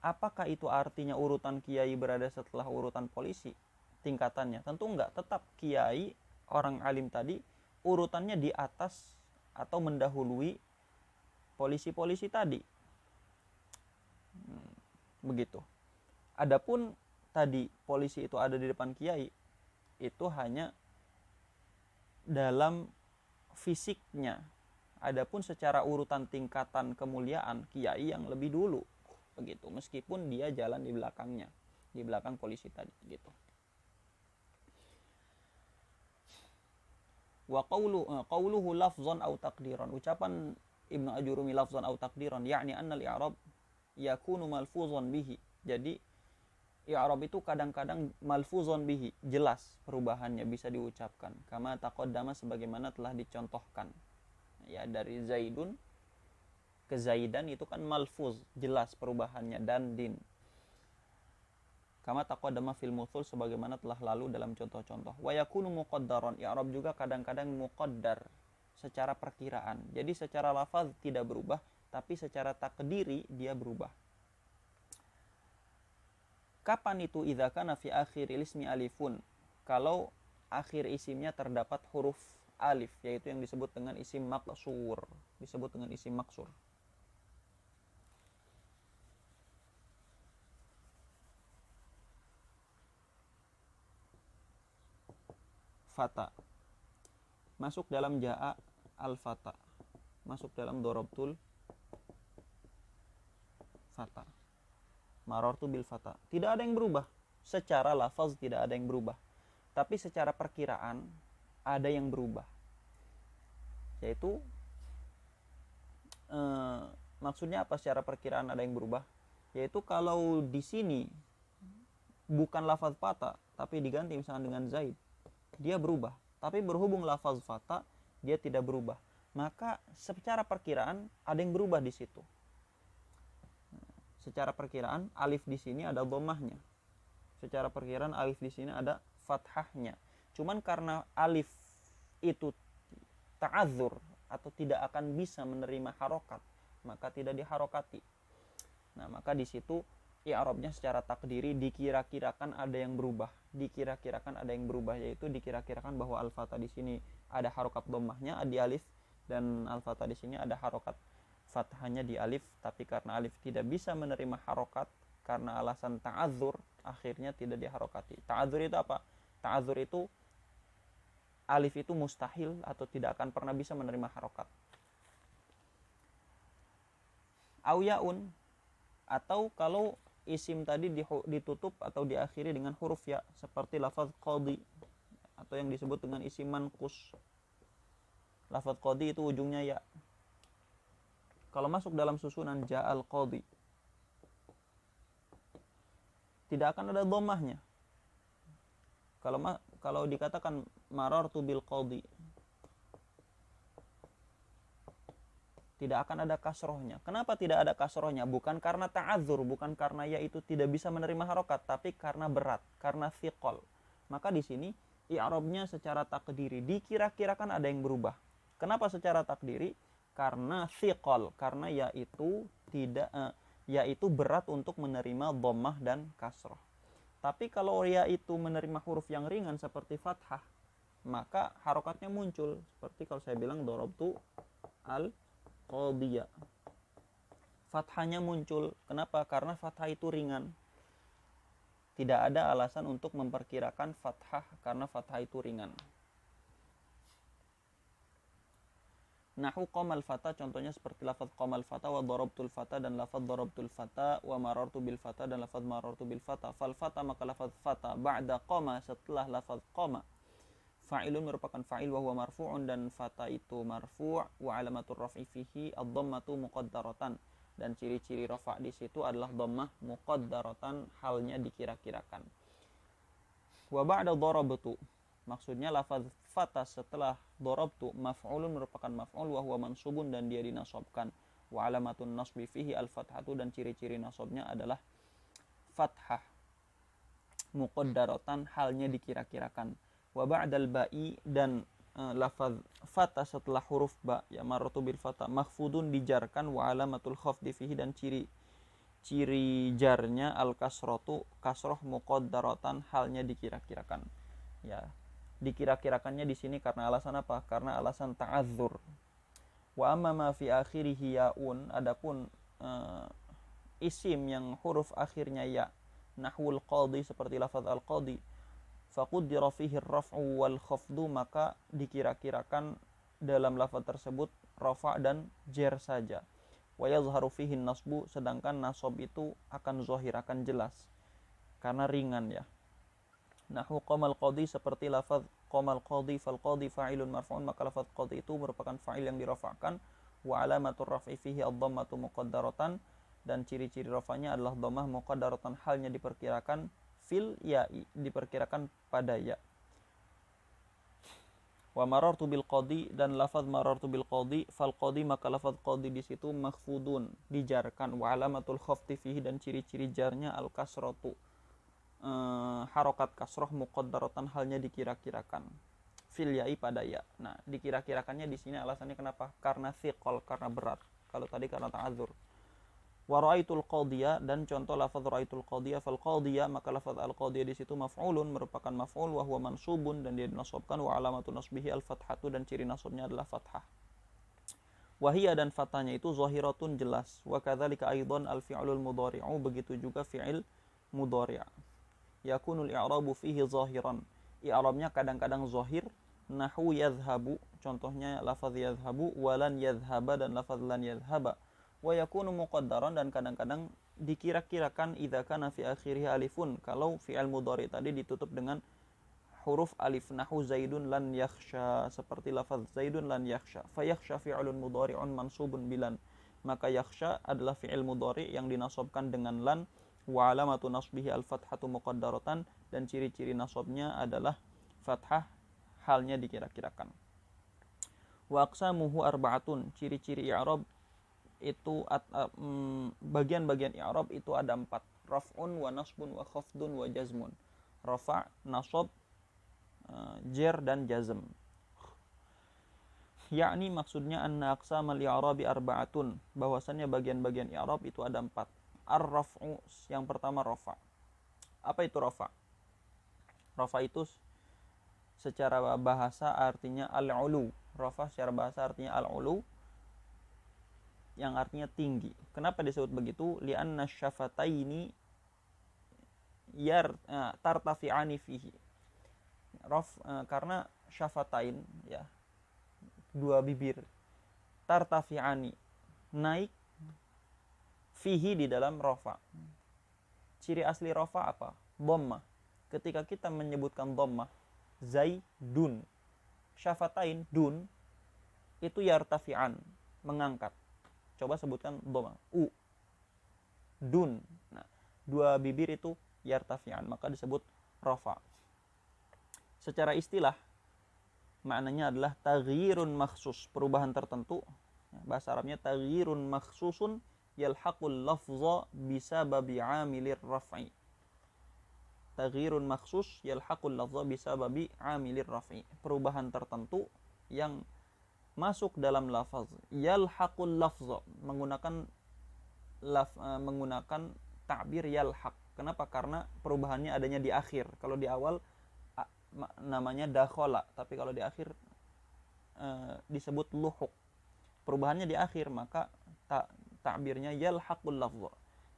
Apakah itu artinya urutan kiai berada setelah urutan polisi tingkatannya? Tentu enggak, tetap kiai, orang alim tadi, urutannya di atas atau mendahului polisi-polisi tadi. Begitu. Adapun tadi polisi itu ada di depan kiai, itu hanya dalam fisiknya. Adapun secara urutan tingkatan kemuliaan, kiai yang lebih dulu. Begitu, meskipun dia jalan di belakangnya, di belakang polisi tadi, gitu. Wa qawluhu lafzan aw taqdiran, ucapan Ibnu Ajurumi lafzan aw taqdiran, yakni anna al-i'rab yakunu malfuzan bihi. Jadi i'rab itu kadang-kadang malfuzan bihi, jelas perubahannya bisa diucapkan. Kama taqaddama, sebagaimana telah dicontohkan. Ya, dari Zaidun ke Zaidan itu kan malfuz, jelas perubahannya, dan din. Kama taqaddama fil muthul, sebagaimana telah lalu dalam contoh-contoh. Wa yakunu muqaddaran, i'rab juga kadang-kadang muqaddar, secara perkiraan. Jadi secara lafaz tidak berubah, tapi secara takdiri dia berubah. Kapan itu? Idza kana fi akhiril ismi alifun, kalau akhir isimnya terdapat huruf alif, yaitu yang disebut dengan isim maqsur, disebut dengan isim maqsur. Fata masuk dalam ja'a al-fata, masuk dalam dorobtul fata, marartu bil fata. Tidak ada yang berubah secara lafaz, tidak ada yang berubah, tapi secara perkiraan ada yang berubah. Yaitu maksudnya apa secara perkiraan ada yang berubah? Yaitu kalau di sini bukan lafaz fata tapi diganti misalnya dengan Zaid, dia berubah. Tapi berhubung lafaz fata dia tidak berubah, maka secara perkiraan ada yang berubah di situ. Secara perkiraan alif di sini ada dhammahnya. Secara perkiraan alif di sini ada fathahnya. Cuman karena alif itu ta'adzur atau tidak akan bisa menerima harokat, maka tidak diharokati. Nah, maka di situ i'rabnya secara takdiri dikira-kirakan ada yang berubah, yaitu dikira-kirakan bahwa al-fatha di sini ada harokat dhammahnya di alif, dan al-fatha di sini ada harokat fathahnya di alif, tapi karena alif tidak bisa menerima harokat karena alasan ta'adzur, akhirnya tidak diharokati. Ta'adzur itu apa? Ta'adzur itu alif itu mustahil atau tidak akan pernah bisa menerima harokat. Au yaun, atau kalau isim tadi ditutup atau diakhiri dengan huruf ya, seperti lafaz qadi atau yang disebut dengan isim manqus. Lafaz qadi itu ujungnya ya. Kalau masuk dalam susunan ja'al qadi, tidak akan ada dhammahnya. Kalau dikatakan marartu bil qadi, tidak akan ada kasrohnya. Kenapa tidak ada kasrohnya? Bukan karena ta'adzur, bukan karena ya itu tidak bisa menerima harokat, tapi karena berat, karena thiqal. Maka di sini i'rabnya secara takdiri dikira-kirakan ada yang berubah. Kenapa secara takdiri? Karena thiqal, karena yaitu berat untuk menerima dhammah dan kasroh. Tapi kalau ya itu menerima huruf yang ringan seperti fathah, maka harokatnya muncul. Seperti kalau saya bilang darabtu al-qadiyya, fathahnya muncul. Kenapa? Karena fathah itu ringan. Tidak ada alasan untuk memperkirakan fathah karena fathah itu ringan. Nahu qamal fata, contohnya seperti lafaz qamal fata wa darabtul fata, dan lafaz darabtul fata, wa marartu bil fata, dan lafaz marartu bil fata. Fal fata, maka lafaz fata ba'da qama, setelah lafaz qama, fa'ilun merupakan fa'il, wa huwa marfu'un, dan fata itu marfu', wa alamatur raf'i fihi ad-dhammatu muqaddaratan, dan ciri-ciri rafa' di situ adalah dhammah muqaddaratan, halnya dikira-kirakan. Wa ba'da darabtu, maksudnya lafaz fata setelah darabtu maf'ulun merupakan maf'ul wa huwa mansubun dan dia dinasabkan. Wa alamatun nasbi fihi al-fathatu dan ciri-ciri nasabnya adalah fathah muqaddaratan halnya dikira-kirakan. Wa ba'dal ba'i dan lafaz fata setelah huruf ba ya maratu bil fata mahfudun dijarkan wa alamatul khafdi fihi dan ciri jarnya al kasratu kasroh muqaddaratan halnya dikira-kirakan. Ya, dikira-kirakannya di sini karena alasan apa? Karena alasan ta'adzur. Wa amma ma fi akhirih yaun, adapun isim yang huruf akhirnya ya, nahwul qadhi seperti lafaz al qadhi, faquddira fihi ar-raf'u wal khafdu, maka dikira-kirakan dalam lafaz tersebut rafa dan jer saja. Wa yazharu fihi nasbu, sedangkan nasab itu akan zahir, akan jelas karena ringan ya. Nahwu qamal qadhi seperti lafaz qamal qadhi fal qadhi fa'ilun marfu'un, maka lafaz qadhi itu merupakan fa'il yang dirafa'kan. Wa alamatur raf'i fihi ad-dhammatu muqaddaratan, dan ciri-ciri rafanya adalah dhammah muqaddaratan halnya diperkirakan fil ya'i, diperkirakan pada ya. Wa marartu bil qadhi, dan lafaz marartu bil qadhi fal qadhi, maka lafaz qadhi di situ makhfudun dijarkan. Wa alamatul khafti fihi, dan ciri-ciri jarnya al kasratu harokat kasroh muqaddaratan halnya dikira-kirakan fil ya'i pada ya. Nah, dikira-kirakannya di sini alasannya kenapa? Karena thiqal, karena berat. Kalau tadi karena ta'adzur. Wa ra'aitul qadhiya, dan contoh lafaz ra'aitul qadhiya fal qadhiya, maka lafaz al qadhiya di situ maf'ulun merupakan maf'ul wa huwa mansubun dan dia dinasabkan. Wa alamatu nasbihi al fathatu, dan ciri nasabnya adalah fathah. Wa hiya, dan fathahnya itu zahiratun jelas. Wa kadzalika aidan al fi'lul mudhari'u, begitu juga fi'il mudhari'. Yakunul i'rabu fihi zahiran, i'rabnya kadang-kadang zahir. Nahwu yadhhabu, contohnya lafaz yadhhabu, walan yadhhaba, dan lafaz lan yadhhaba. Wa yakunu muqaddaran, dan kadang-kadang dikira-kirakan idza kana fi akhirih alifun, kalau fi'il mudhari tadi ditutup dengan huruf alif. Nahwu zaidun lan yakhsha, seperti lafaz zaidun lan yakhsha. Fa yakhsha fi'lun mudhari'un mansubun bilan, maka yakhsha adalah fi'il mudhari yang dinasabkan dengan lan. Wa alamatu nasbihi al-fathatu muqaddaratan, dan ciri-ciri nasabnya adalah fathah halnya dikira-kirakan. Wa aqsamuhu arba'atun, ciri-ciri i'rab itu bagian-bagian i'rab itu ada 4. Raf'un wa nasbun wa khafdun wa jazmun. Rafa', nasab, jer dan jazm. Yakni maksudnya anna aqsamal i'rabi arba'atun, bahwasannya bagian-bagian i'rab itu ada 4. Ar-raf'u, yang pertama rafa'. Apa itu rafa'? Rafa' itu secara bahasa artinya al-ulu. Rafa' secara bahasa artinya al-ulu, yang artinya tinggi. Kenapa disebut begitu? Li'anna syafataini tartafi'ani fihi. Karena syafatain ya, dua bibir, tartafi'ani, naik, fihi, di dalam rafa'. Ciri asli rafa' apa? Dhammah. Ketika kita menyebutkan dhammah, zaidun, syafatain dun, itu yartafi'an, mengangkat. Coba sebutkan dhammah, dun. Nah, dua bibir itu yartafi'an, maka disebut rafa'. Secara istilah maknanya adalah taghyirun makhsus, perubahan tertentu. Bahasa Arabnya taghyirun makhsusun yalhaqul lafza bisababi 'amilir raf'i. Taghyirun makhsus yalhaqul lafza bisababi 'amilir raf'i. Perubahan tertentu yang masuk dalam lafaz. Yalhaqul lafza, menggunakan ta'bir yalhaq. Kenapa? Karena perubahannya adanya di akhir. Kalau di awal namanya dakhala, tapi kalau di akhir disebut luhuq. Perubahannya di akhir, maka ta'birnya yalhaqul lafza,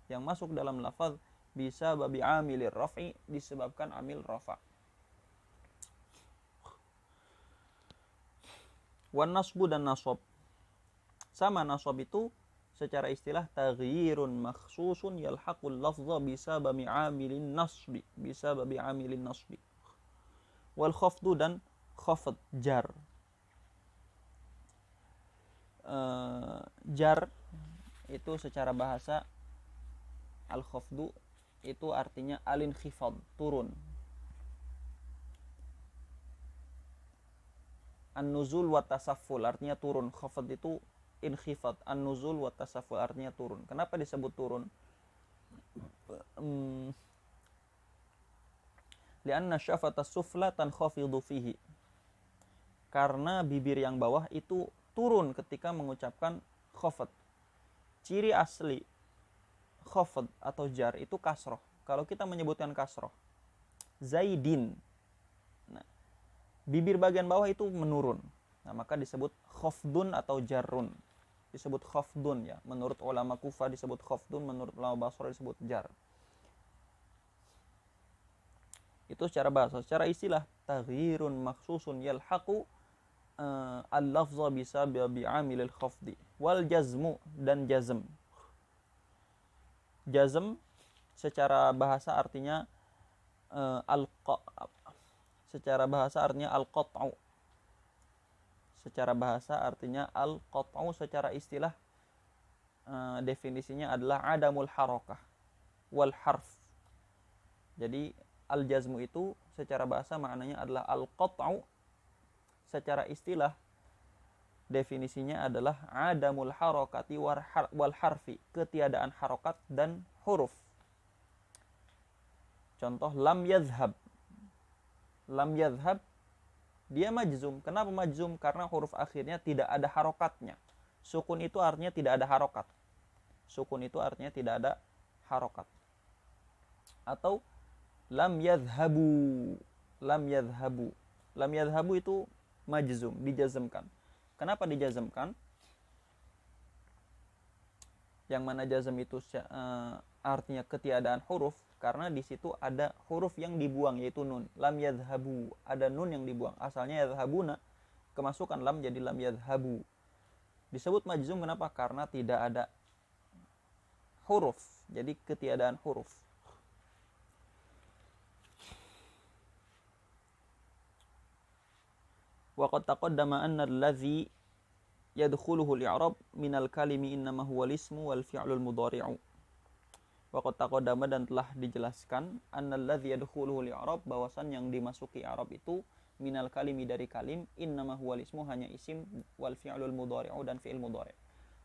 yang masuk dalam lafaz bisa babi amilir raf'i, disebabkan amil rafa'. Wan nasbu, dan nasab. Sama, nasab itu secara istilah taghyirun makhsusun yalhaqul lafza bisa babi amilin nasbi, bisa babi amilin nasbi. Wal khafdu, dan khafd, jar. Jar itu secara bahasa al-khafdu itu artinya al-inkhifad, turun. An-nuzul wa tasafful artinya turun. Khafad itu inkhifad. An-nuzul wa tasafful artinya turun. Kenapa disebut turun? Lianna syafata sufla tankhafidu fihi. Karena bibir yang bawah itu turun ketika mengucapkan khafad. Ciri asli khafad atau jar itu kasroh. Kalau kita menyebutkan kasroh, Zaidin, nah, bibir bagian bawah itu menurun. Nah, maka disebut khafdun atau jarrun. Disebut khafdun ya. Menurut ulama Kufah disebut khafdun, menurut ulama Basra disebut jar. Itu secara bahasa. Secara istilah, taghyirun makhsusun yalhaqu al-lafza bisababi amilil khafdi wal jazmu dan jazm. Jazm secara bahasa artinya secara bahasa artinya al-qat'u. Secara bahasa artinya al-qat'u, secara istilah definisinya adalah adamul harakah wal harf. Jadi al-jazmu itu secara bahasa maknanya adalah al-qat'u. Secara istilah definisinya adalah adamul harakati wal harfi, ketiadaan harokat dan huruf. Contoh lam yadhhab. Lam yadhhab dia majzum. Kenapa majzum? Karena huruf akhirnya tidak ada harokatnya. Sukun itu artinya tidak ada harokat. Sukun itu artinya tidak ada harokat. Atau lam yadhhabu. Lam yadhhabu. Lam yadhhabu itu majzum, dijazmkan. Kenapa dijazmkan? Yang mana jazm itu artinya ketiadaan huruf, karena di situ ada huruf yang dibuang, yaitu nun. Lam yadhhabu, ada nun yang dibuang. Asalnya yadhhabuna, kemasukan lam jadi lam yadhhabu. Disebut majzum kenapa? Karena tidak ada huruf, jadi ketiadaan huruf. Wa qad taqaddama anna alladhi yadkhuluhu al-i'rab min al-kalimi innama huwa al-ismu wal fi'lul mudhari'u. Wa qad taqaddama, dan telah dijelaskan, anna alladhi yadkhuluhu al-i'rab, bahwasan yang dimasuki i'rab itu minal kalimi, dari kalim, innama huwa al-ismu, hanya isim, wal fi'lul mudhari'u, dan fi'il mudhari'.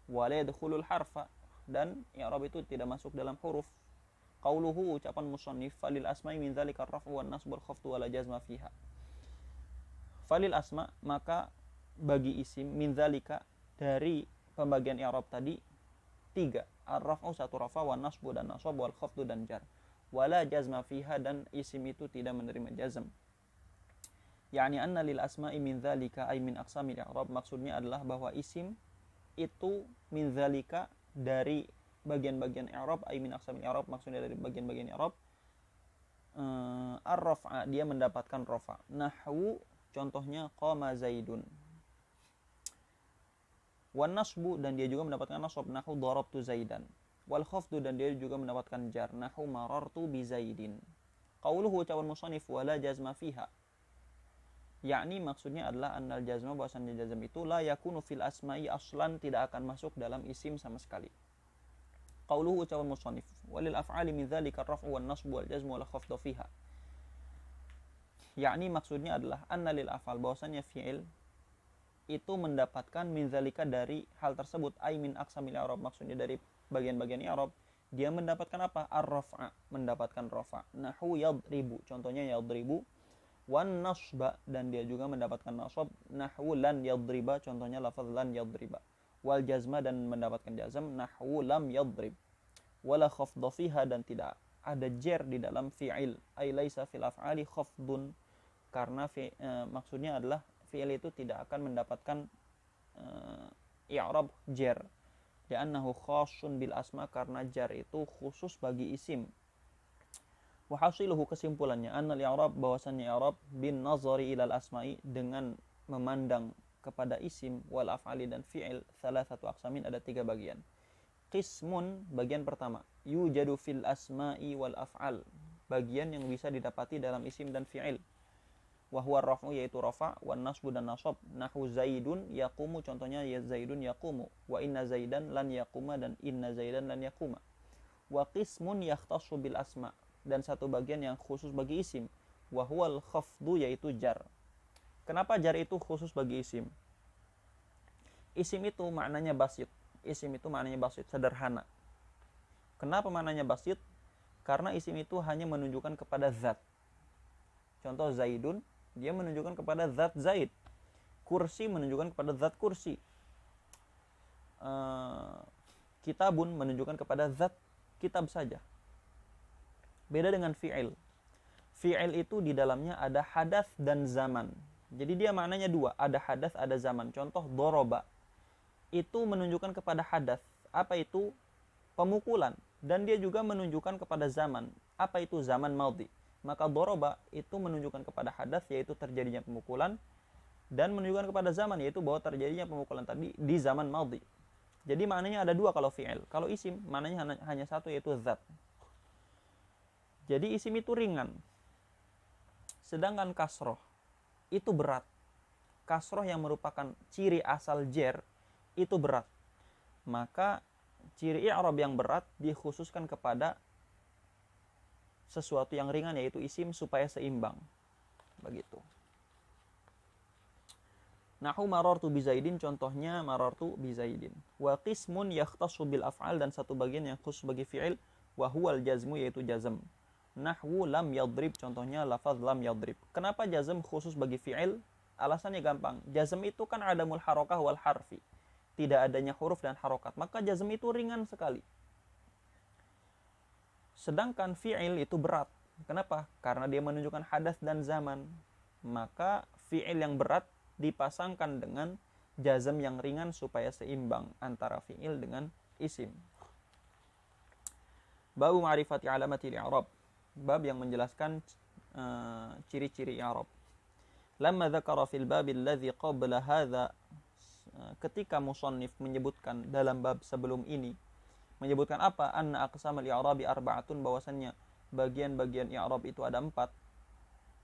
Wa la yadkhulul harfa, dan i'rab itu tidak masuk dalam huruf. Qauluhu, ucapan musannif, falil asma'i min dzalika ar-raf'u wan nasbu wal khafdu wa la jazma fiha. Falil asma, maka bagi isim, min dzalika, dari pembagian i'rab tadi 3, ar-raf'u satu rafa, wan nasbu dan nasab, wal khafdu dan jar, wala jazma fiha, dan isim itu tidak menerima jazm. Yani anna lil asma'i min dzalika ay min aqsamil i'rab, maksudnya adalah bahwa isim itu min dzalika, dari bagian-bagian i'rab, ay min aqsamil i'rab, maksudnya dari bagian-bagian i'rab, ar-raf'a, dia mendapatkan rafa. Nahwu, contohnya qama zaidun. Wan nasbu, dan dia juga mendapatkan nasab, nahwu darabtu zaidan. Wal khafdu, dan dia juga mendapatkan jar, nahwu marartu bi zaidin. Qauluhu, ucapan musannif, wala jazma fiha, yakni maksudnya adalah annal jazma, bahwasannya jazm itu la yakunu fil asma'i aslan, tidak akan masuk dalam isim sama sekali. Qauluhu, ucapan musannif, walil af'ali min dzalika ar-raf'u wan nasbu wal jazmu wal khafdu fiha, yakni maksudnya adalah anna lil af'al, bahwasannya fi'il itu mendapatkan min dzalika, dari hal tersebut, ay min aqsamil i'rab, maksudnya dari bagian-bagian i'rab, dia mendapatkan apa? Ar-raf'a, mendapatkan rafa. Nahwu yadribu, contohnya yadribu. Wan nasba, dan dia juga mendapatkan nasab, nahwu lan yadriba, contohnya lafaz lan yadriba. Wal jazma, dan mendapatkan jazm, nahwu lam yadrib. Wala khafdha fiha, dan tidak ada jar di dalam fi'il, ay laisa fil af'ali khafdun, karena maksudnya adalah fi'il itu tidak akan mendapatkan i'rab jar, li'annahu khassun bil asma, karena jar itu khusus bagi isim. Wa hasiluhu, kesimpulannya, annal i'rab, bahwasannya i'rab bin nazari ilal asma'i, dengan memandang kepada isim, wal af'ali, dan fi'il, thalathatu aqsamin, ada 3 bagian. Qismun, bagian pertama, yujadu fil asma'i wal af'al, bagian yang bisa didapati dalam isim dan fi'il. Wa huwa ar-raf'u, yaitu rafa, wan nasbu dan nasab, nahwu zaidun yaqumu, contohnya ya zaidun yaqumu, wa inna zaidan lan yaquma, dan inna zaidan lan yaquma. Wa qismun yakhtassu bil asma', dan satu bagian yang khusus bagi isim, wa huwal khafdu, yaitu jar. Kenapa jar itu khusus bagi isim? Isim itu maknanya basit. Isim itu maknanya basit, sederhana. Kenapa maknanya basit? Karena isim itu hanya menunjukkan kepada zat. Contoh Zaidun, dia menunjukkan kepada zat Zaid. Kursi menunjukkan kepada zat kursi. Kitabun menunjukkan kepada zat kitab saja. Beda dengan fi'il. Fi'il itu di dalamnya ada hadas dan zaman. Jadi dia maknanya dua, ada hadas, ada zaman. Contoh doroba, itu menunjukkan kepada hadas. Apa itu? Pemukulan. Dan dia juga menunjukkan kepada zaman. Apa itu? Zaman maudhi. Maka doroba itu menunjukkan kepada hadas, yaitu terjadinya pemukulan, dan menunjukkan kepada zaman, yaitu bahwa terjadinya pemukulan tadi di zaman maudhi. Jadi maknanya ada dua kalau fi'il. Kalau isim maknanya hanya satu, yaitu zat. Jadi isim itu ringan. Sedangkan kasroh itu berat. Kasroh yang merupakan ciri asal jar itu berat. Maka ciri i'rab yang berat dikhususkan kepada sesuatu yang ringan, yaitu isim, supaya seimbang. Begitu. Nahu marartu bi Zaidin, contohnya marartu bi Zaidin. Wa qismun yakhtassu bil af'al, dan satu bagian yang khusus bagi fi'il, wa huwal jazmu, yaitu jazm. Nahwu lam yadrib, contohnya lafaz lam yadrib. Kenapa jazm khusus bagi fi'il? Alasannya gampang. Jazm itu kan adamul harokah wal harfi. Tidak adanya huruf dan harokat. Maka jazm itu ringan sekali. Sedangkan fi'il itu berat. Kenapa? Karena dia menunjukkan hadas dan zaman. Maka fi'il yang berat dipasangkan dengan jazm yang ringan supaya seimbang antara fi'il dengan isim. Babu ma'rifati alamati i'rab. Bab yang menjelaskan ciri-ciri i'rab. Lamma dzakara fil bab alladhi qabla hadza, ketika musannif menyebutkan dalam bab sebelum ini, menyebutkan apa? Anna aqsamal i'rabi arba'atun, bahwasannya bagian-bagian i'rab itu ada 4.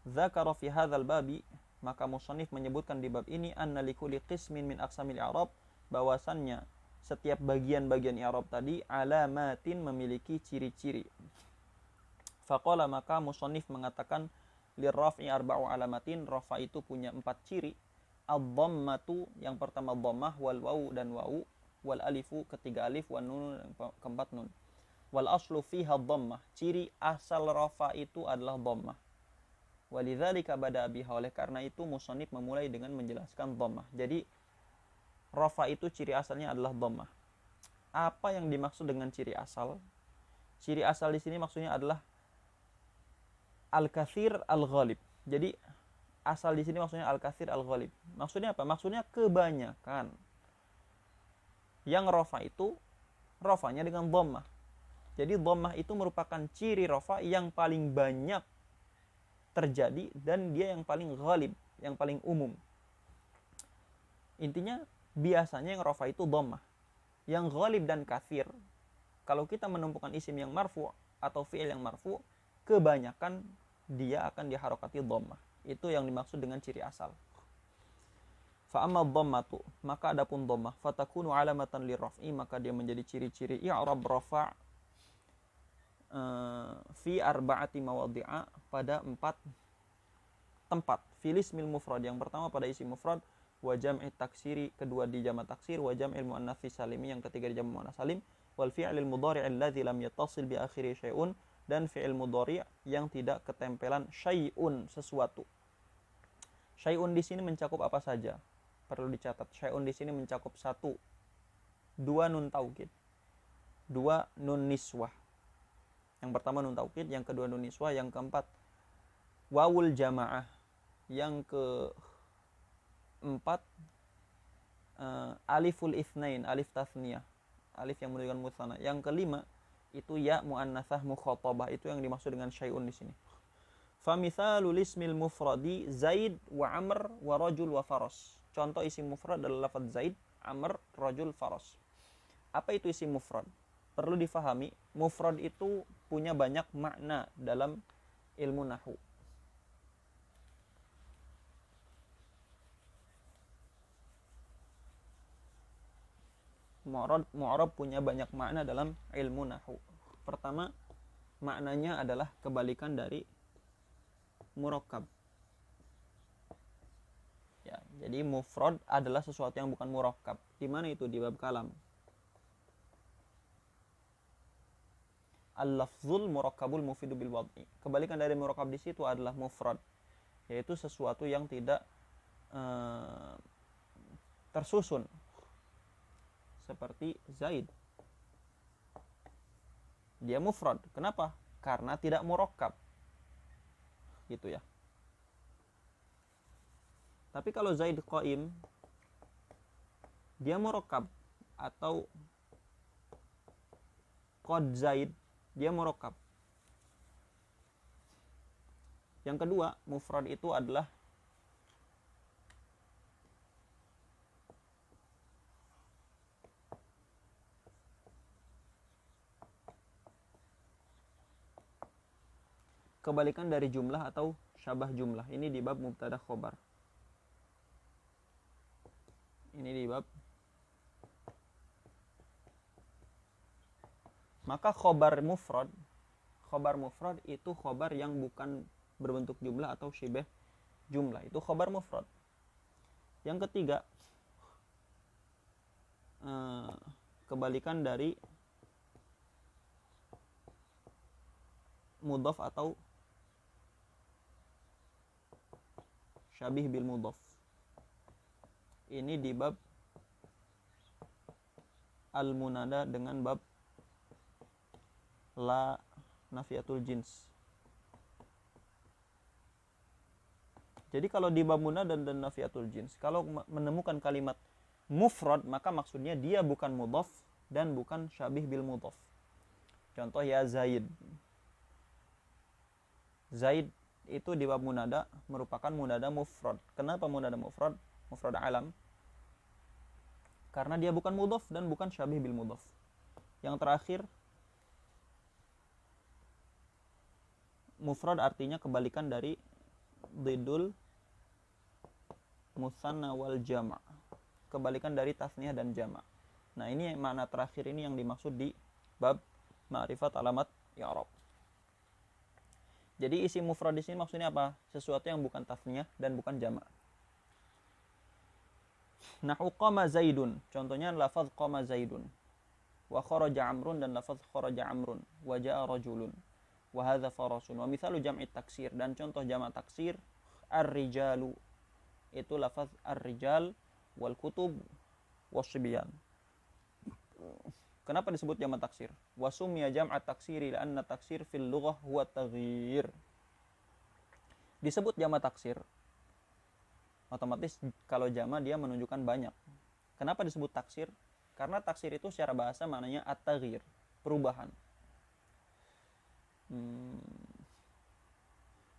Dzakara fi hadzal babi, maka musannif menyebutkan di bab ini anna likulli qismin min aqsamil i'rab, bahwasannya setiap bagian-bagian i'rab tadi alamatin, memiliki ciri-ciri. Faqala, maka musannif mengatakan lirraf'i arba'u alamatin, rafa itu punya 4 ciri. Ad-dhammatu, yang pertama dhammah, wal wawu, dan wawu, wal alifu, ketiga alif, wan nun, keempat nun. Wal aslu fiha dhammah, ciri asal rafa itu adalah dhammah. Walidzalika bada biha, oleh karena itu musannif memulai dengan menjelaskan dhammah. Jadi rafa itu ciri asalnya adalah dhammah. Apa yang dimaksud dengan ciri asal? Ciri asal di sini maksudnya adalah al-katsir al-ghalib. Jadi asal di sini maksudnya al-katsir al-ghalib. Maksudnya apa? Maksudnya kebanyakan. Yang rafa itu rafanya dengan dhammah. Jadi dhammah itu merupakan ciri rafa yang paling banyak terjadi, dan dia yang paling ghalib, yang paling umum. Intinya biasanya yang rafa itu dhammah. Yang ghalib dan katsir, kalau kita menumpukan isim yang marfu' atau fi'il yang marfu', kebanyakan dia akan diharokati dhammah. Itu yang dimaksud dengan ciri asal. Fa amma dhammatu, maka adapun dhammah, fatakunu alamatan lirraf'i, maka dia menjadi ciri-ciri i'rab rafa' fi arba'ati mawadhi'a, pada 4 tempat. Fil ismil mufrad, yang pertama pada isim mufrad, wa jam'i taksiri, kedua di jamak taksir, wa jam'il muannats salimi, yang ketiga di jamak muannats salim, wal fi'lil mudhari' alladzi lam yattasil bi akhiri syai'un, dan fi'il mudhari' yang tidak ketempelan syai'un, sesuatu. Syai'un di sini mencakup apa saja? Perlu dicatat. Syai'un di sini mencakup 1, 2 nun taukid, 2 nun niswah. Yang pertama nun taukid, yang kedua nun niswah, yang keempat wawul jamaah, yang keempat aliful itsnain, alif tasniyah, alif yang menunjukkan mutsana. Yang kelima itu ya muannasah mukhatabah, itu yang dimaksud dengan syai'un di sini. Fa mithalul ismil mufradi Zaid wa Amr wa rajul wa faras. Contoh isim mufrad adalah lafaz Zaid, Amr, rajul, faras. Apa itu isim mufrad? Perlu difahami, mufrad itu punya banyak makna dalam ilmu nahwu. Mu'rab punya banyak makna dalam ilmu nahwu. Pertama, maknanya adalah kebalikan dari murakkab. Jadi mufrad adalah sesuatu yang bukan murakkab. Di mana itu? Di bab kalam. Al-lafzul murakkabul mufidu bil wad'i. Kebalikan dari murakkab di situ adalah mufrad, yaitu sesuatu yang tidak tersusun. Seperti Zaid. Dia mufrad. Kenapa? Karena tidak murakkab. Gitu ya. Tapi kalau Zaid qaim, dia murakkab, atau qad Zaid, dia murakkab. Yang kedua, mufrad itu adalah kebalikan dari jumlah atau syabah jumlah. Ini di bab mubtada khobar. Ini di bab. Maka khobar mufrad itu khobar yang bukan berbentuk jumlah atau syibah jumlah. Itu khobar mufrad. Yang ketiga, kebalikan dari mudhaf atau syabih bil mudhaf. Ini di bab al-munada dengan bab la nafiatul jins. Jadi kalau di bab munada dan nafiatul jins, kalau menemukan kalimat mufrad, maka maksudnya dia bukan mudhaf dan bukan syabih bil mudhaf. Contoh ya Zaid. Zaid itu di bab munada merupakan munada mufrad. Kenapa munada mufrad? Mufrad alam. Karena dia bukan mudhaf dan bukan syabih bil mudhaf. Yang terakhir, mufrad artinya kebalikan dari dhidul musanna wal jama'. Kebalikan dari tasniyah dan jama'. Nah, ini makna terakhir ini yang dimaksud di bab ma'rifat alamat i'rab. Jadi isi mufrad di sini maksudnya apa? Sesuatu yang bukan tasniyah dan bukan jama'. Nahu qama Zaidun. Contohnya lafaz qama Zaidun. Wa kharaja Amrun, dan lafaz kharaja Amrun. Wa ja'a rajulun. Wa hadza farasun. Wa mithalu jam'i taksir, dan contoh jama' taksir ar-rijalu. Itu lafaz ar-rijal wal kutub wasibyan. Kenapa disebut jama' taksir? Wa summiya jam'a taksiri li'anna taksir fil lughah huwa taghyir. Disebut jama' taksir, otomatis kalau jama' dia menunjukkan banyak. Kenapa disebut taksir? Karena taksir itu secara bahasa maknanya at-taghyir, perubahan.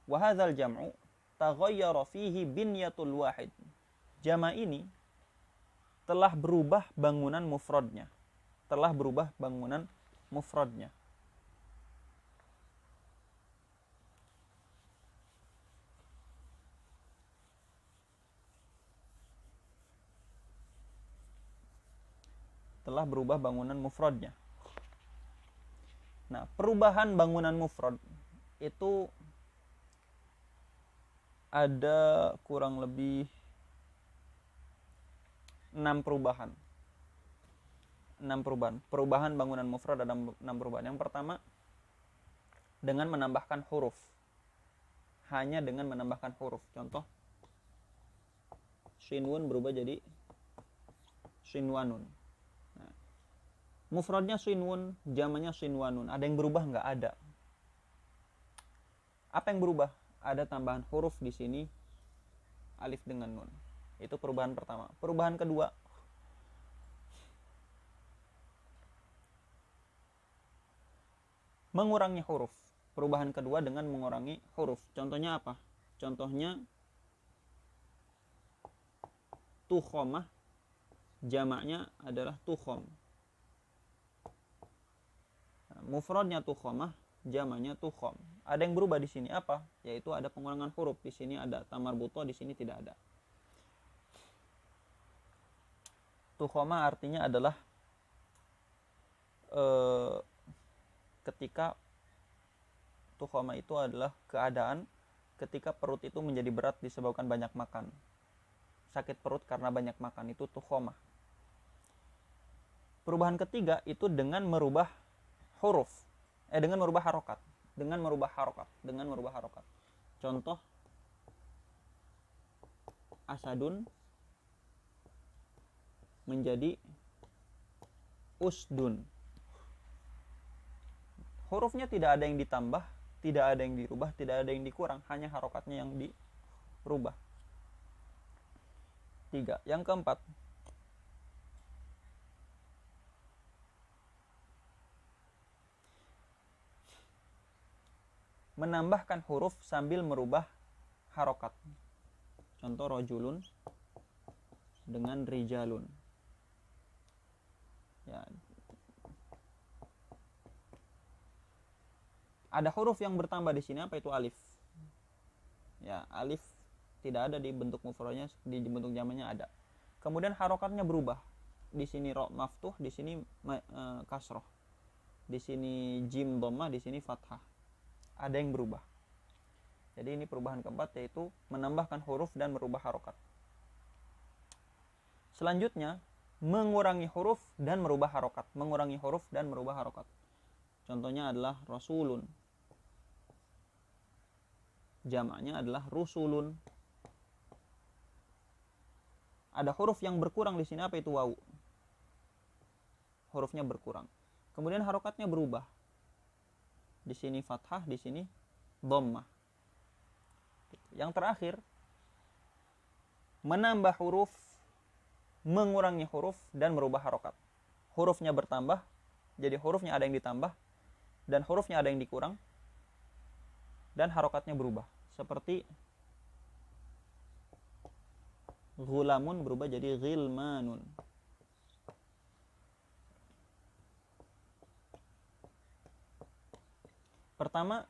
Wa hadzal jam'u taghayyara fihi binyatul wahid. Jama' ini telah berubah bangunan mufradnya. Telah berubah bangunan mufradnya. Telah berubah bangunan mufradnya. Nah, perubahan bangunan mufrad itu ada kurang lebih 6 perubahan. 6 perubahan. Perubahan bangunan mufrad ada 6 perubahan. Yang pertama, dengan menambahkan huruf. Hanya dengan menambahkan huruf. Contoh, shinwun berubah jadi shinwanun. Mufradnya shinwun, jamannya shinwanun. Ada yang berubah? Nggak ada. Apa yang berubah? Ada tambahan huruf di sini, alif dengan nun. Itu perubahan pertama. Perubahan kedua, mengurangi huruf. Perubahan kedua dengan mengurangi huruf. Contohnya apa? Contohnya tukhomah, jamaknya adalah tukhom. Mufradnya tukhomah, jamaknya tukhom. Ada yang berubah di sini apa? Yaitu ada pengurangan huruf. Di sini ada tamar buto, di sini tidak ada. Tukhomah artinya adalah ketika tukhomah itu adalah keadaan ketika perut itu menjadi berat disebabkan banyak makan. sakit perut karena banyak makan, itu tukhomah. Perubahan ketiga itu dengan merubah huruf, dengan merubah harokat, dengan merubah harokat. Contoh, asadun menjadi usdun. Hurufnya tidak ada yang ditambah, tidak ada yang dirubah, tidak ada yang dikurang, hanya harokatnya yang dirubah. 3. Yang keempat, menambahkan huruf sambil merubah harokat. Contoh, rojulun dengan rijalun. Ya. Ada huruf yang bertambah di sini, apa itu? Alif. Ya, alif tidak ada di bentuk mufradnya, di bentuk jamaknya ada. Kemudian harokatnya berubah. Di sini ro maftuh, di sini kasroh. Di sini jim dhammah, di sini fathah. Ada yang berubah. Jadi ini perubahan keempat, yaitu menambahkan huruf dan merubah harokat. Selanjutnya, mengurangi huruf dan merubah harokat. Mengurangi huruf dan merubah harokat. Contohnya adalah rasulun. Jamaknya adalah rusulun. Ada huruf yang berkurang di sini, apa itu? Wawu. Hurufnya berkurang. Kemudian harokatnya berubah. Di sini fathah, di sini dhammah. Yang terakhir, menambah huruf, mengurangi huruf dan merubah harokat. Hurufnya bertambah, jadi hurufnya ada yang ditambah dan hurufnya ada yang dikurang, dan harokatnya berubah. Seperti ghulamun berubah jadi ghilmanun. Pertama,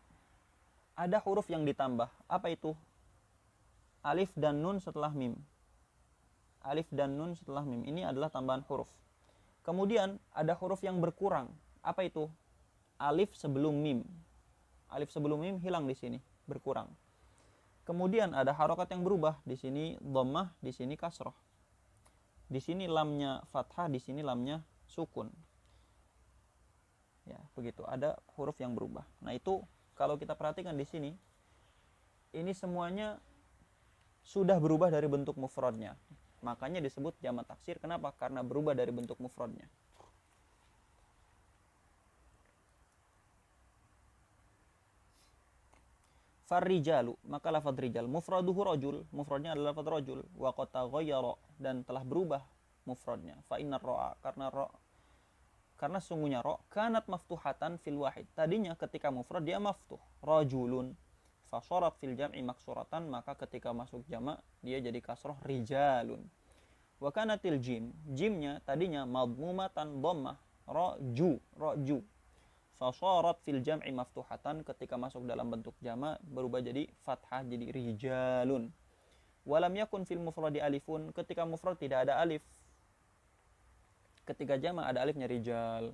ada huruf yang ditambah. Apa itu? Alif dan nun setelah mim. Alif dan nun setelah mim. Ini adalah tambahan huruf. Kemudian ada huruf yang berkurang. Apa itu? Alif sebelum mim. Alif sebelum mim hilang di sini, berkurang. Kemudian ada harokat yang berubah. Di sini dhammah, di sini kasroh. Di sini lamnya fathah, di sini lamnya sukun. Ya, begitu. Ada huruf yang berubah. Nah, itu kalau kita perhatikan di sini, ini semuanya sudah berubah dari bentuk mufradnya. Makanya disebut jamak taksir. Kenapa? Karena berubah dari bentuk mufradnya. Farrijalu, maka lafadz rijal mufraduhu rajul, mufradnya adalah lafadz rajul, wa qad taghayyara, dan telah berubah mufradnya. Fa innar ra'a, karena sungguhnya ra kanat maftuhatan fil wahid. Tadinya ketika mufrad dia maftuh, rajulun. Fa sharat fil jam'i maksuratan, maka ketika masuk jamak dia jadi kasroh, rijalun. Wa kanatil jim, jimnya tadinya madmumatan dhammah, raju. Fasharat fil jam'i maftuhatan, ketika masuk dalam bentuk jamak berubah jadi fathah, jadi rijalun. Walam yakun fil mufradi alifun, ketika mufrad tidak ada alif. Ketika jamak ada alifnya rijal.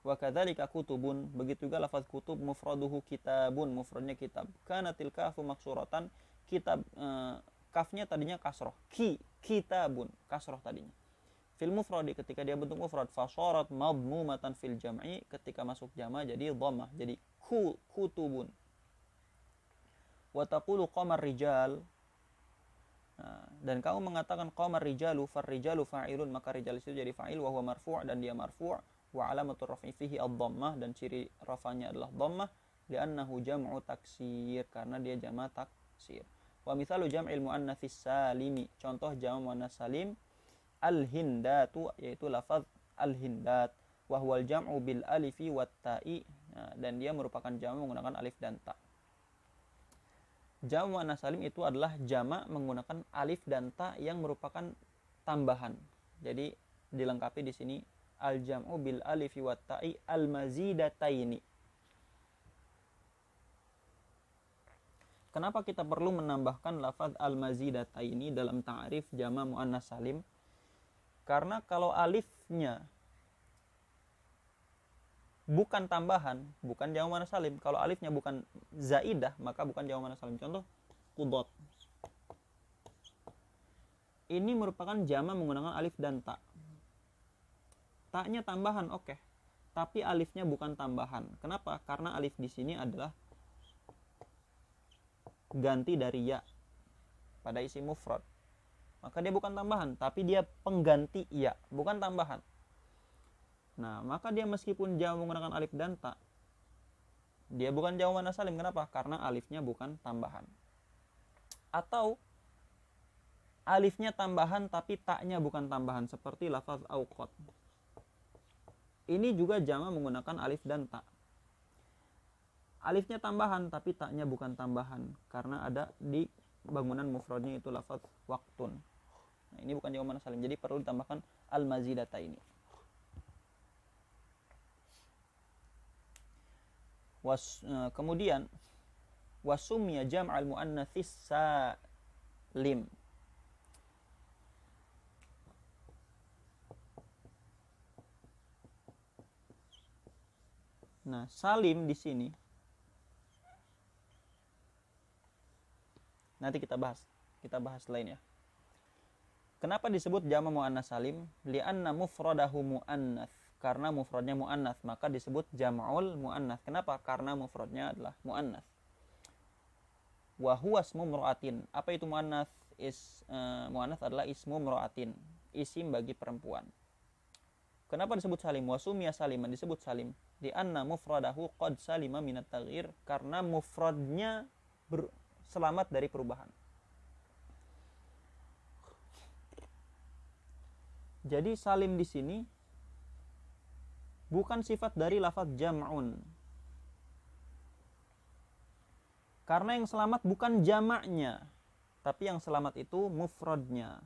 Wa kadzalika kutubun, begitu juga lafaz kutub mufraduhu kitabun, mufradnya kitab. Kanatil kafu maksuratan, kitab kafnya tadinya kasroh, kitabun, kasroh tadinya. Fil mufradi, ketika dia bentuk mufrad, fasharat madmumatan fil jam'i, ketika masuk jama jadi dhammah, jadi kutubun. Wa taqulu qamar rijal, dan kamu mengatakan qamar rijalu, far rijalu fa'ilun, maka rijal itu jadi fa'il, wa huwa marfu', dan dia marfu', wa alamatur raf'i fihi ad-dhammah, dan ciri rafanya adalah dhammah, li'annahu jam'u taksir, karena dia jama taksir. Wa mithalu jam'il muannatsis salimi, contoh jama muannats salim, al-hindatu, yaitu lafaz al-hindat, wa huwal jam'u bil alifi wat ta'i, dan dia merupakan jamak menggunakan alif dan ta. Jamak muannats salim itu adalah jamak menggunakan alif dan ta yang merupakan tambahan. Jadi dilengkapi di sini al-jam'u bil alifi wat ta'i al-mazidataini. Kenapa kita perlu menambahkan lafaz al-mazidataini dalam ta'rif jamak muannats salim? Karena kalau alifnya bukan tambahan, bukan jamak muannats salim. Kalau alifnya bukan zaidah, maka bukan jamak muannats salim. Contoh, qudot. ini merupakan jama menggunakan alif dan ta. Ta-nya tambahan, oke. Tapi alifnya bukan tambahan. Kenapa? Karena alif di sini adalah ganti dari ya pada isim mufrad. Maka dia bukan tambahan, tapi dia pengganti ya, bukan tambahan. Nah, maka dia meskipun jama menggunakan alif dan ta, dia bukan jama muannas salim. Kenapa? Karena alifnya bukan tambahan. Atau alifnya tambahan tapi taknya bukan tambahan, seperti lafaz auqat. Ini juga jama menggunakan alif dan ta. Alifnya tambahan tapi taknya bukan tambahan, karena ada di bangunan mufradnya itu lafaz waktun. Nah, ini bukan jama muannas salim, jadi perlu ditambahkan al-mazidata ini. Kemudian wasumya jam'al muannatsis salim. Nah, salim di sini nanti kita bahas lain ya. Kenapa disebut jama muannas salim? Li'anna mufradahu muannats. Karena mufradnya muannats, maka disebut jam'ul muannats. Kenapa? Karena mufradnya adalah muannats. Wa huwa ismu mra'atin. Apa itu muannats? Muannats adalah ismu mra'atin, isim bagi perempuan. Kenapa disebut salim? Wasumya saliman, disebut salim di anna mufradahu qad salima minat taghyir, karena mufradnya selamat dari perubahan. Jadi salim di sini bukan sifat dari lafaz jam'un. Karena yang selamat bukan jamaknya, tapi yang selamat itu mufradnya.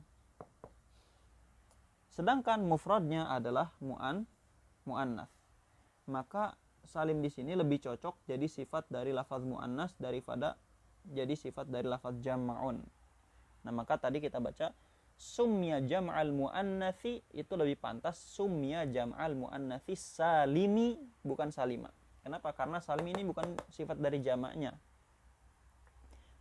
Sedangkan mufradnya adalah muannas. Maka salim di sini lebih cocok jadi sifat dari lafaz muannas daripada jadi sifat dari lafaz jam'un. Nah, maka tadi kita baca sumya jam'al muannatsi, itu lebih pantas sumya jam'al muannatsi salimi, bukan salima. Kenapa? Karena salim ini bukan sifat dari jamaknya.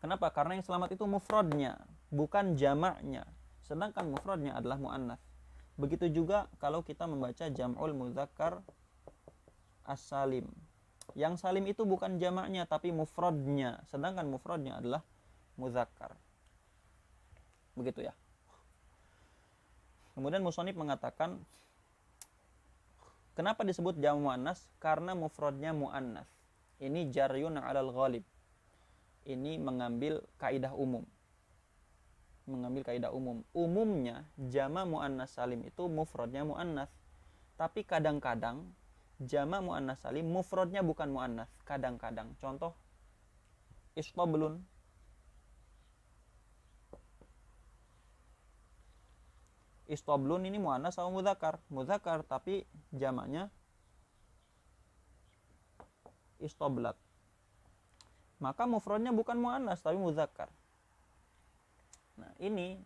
Kenapa? Karena yang selamat itu mufradnya, bukan jamaknya. Sedangkan mufradnya adalah muannas. Begitu juga kalau kita membaca jam'ul muzakkar as-salim. Yang salim itu bukan jamaknya tapi mufradnya, sedangkan mufradnya adalah muzakkar. Begitu ya. Kemudian musannif mengatakan, kenapa disebut jama' muannas? Karena mufradnya muannas. Ini jaryun 'alal ghalib. Ini mengambil kaidah umum. Umumnya jama muannas salim itu mufradnya muannas. Tapi kadang-kadang jama muannas salim mufradnya bukan muannas. Kadang-kadang. Contoh istablun. Istablun ini muannas atau mudzakkar? Mudzakkar, tapi jamaknya istablat. Maka mufradnya bukan muannas tapi mudzakkar. Nah, ini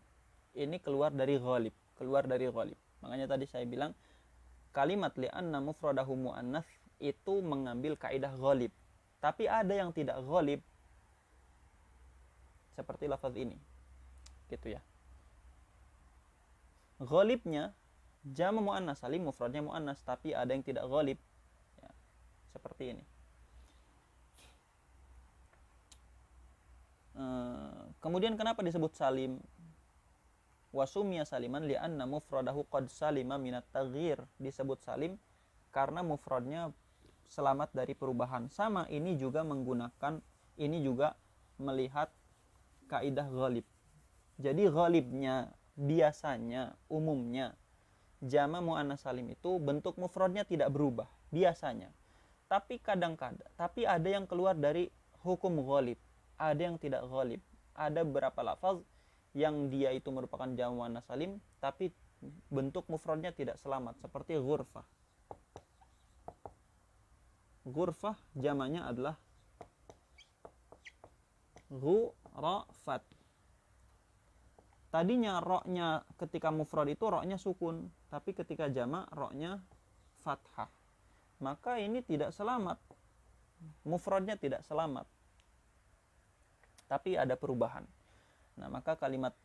keluar dari ghalib. Makanya tadi saya bilang kalimat li'anna mufradahu muannas itu mengambil kaidah ghalib. Tapi ada yang tidak ghalib. Seperti lafaz ini. Gitu ya. Ghalibnya jama' muannas salim mufradnya muannas, tapi ada yang tidak ghalib. Ya, seperti ini. Kemudian kenapa disebut salim? Wasumya saliman li'anna mufradahu qad salima minat taghyir. Disebut salim karena mufradnya selamat dari perubahan. Sama, ini juga melihat kaidah ghalib. Jadi ghalibnya, biasanya, umumnya jama' muannas salim itu bentuk mufradnya tidak berubah biasanya. Tapi kadang-kadang, tapi ada yang keluar dari hukum ghalib. Ada yang tidak ghalib. Ada beberapa lafaz yang dia itu merupakan jama' muannas salim tapi bentuk mufradnya tidak selamat, seperti ghurfah. Ghurfah jamaknya adalah ghurafat. Tadinya roknya ketika mufrad itu roknya sukun, tapi ketika jama' roknya fathah. Maka ini tidak selamat. Mufradnya tidak selamat. Tapi ada perubahan. Nah, maka kalimat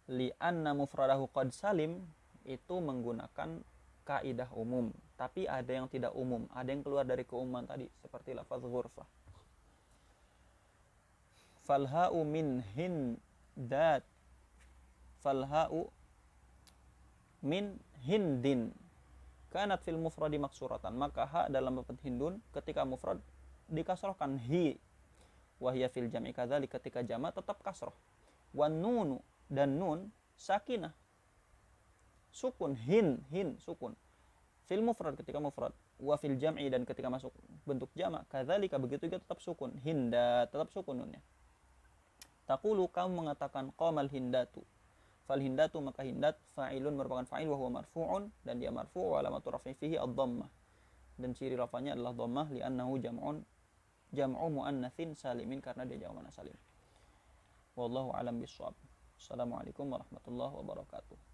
li'anna mufradahu qad salim itu menggunakan kaidah umum, tapi ada yang tidak umum, ada yang keluar dari keumuman tadi seperti lafaz ghurfah. Falha'u min hindat, falha'u min hindin kanat fil mufradi maksuratan, maka ha dalam lafaz hindun ketika mufrad dikasrohkan hi, wahya fil jam'i kadzalik, ketika jama' tetap kasroh. Wan nunu, dan nun sakinah sukun, hin sukun fil mufrad ketika mufrad, wa fil jam'i dan ketika masuk bentuk jama' kadzalika begitu juga tetap sukun, hinda tetap sukun nunnya. Taqulu, kamu mengatakan qamal hindatu, fal hindatu maka hindat fa'ilun merupakan fa'il wa huwa marfu'un dan dia marfu' wa alamatu raf'i fihi ad-dhammah dan ciri rafanya adalah dhammah li'annahu jam'u muannatsin salimin karena dia jamak muannas salim. Wallahu a'lam bishawab. Assalamualaikum warahmatullahi wabarakatuh.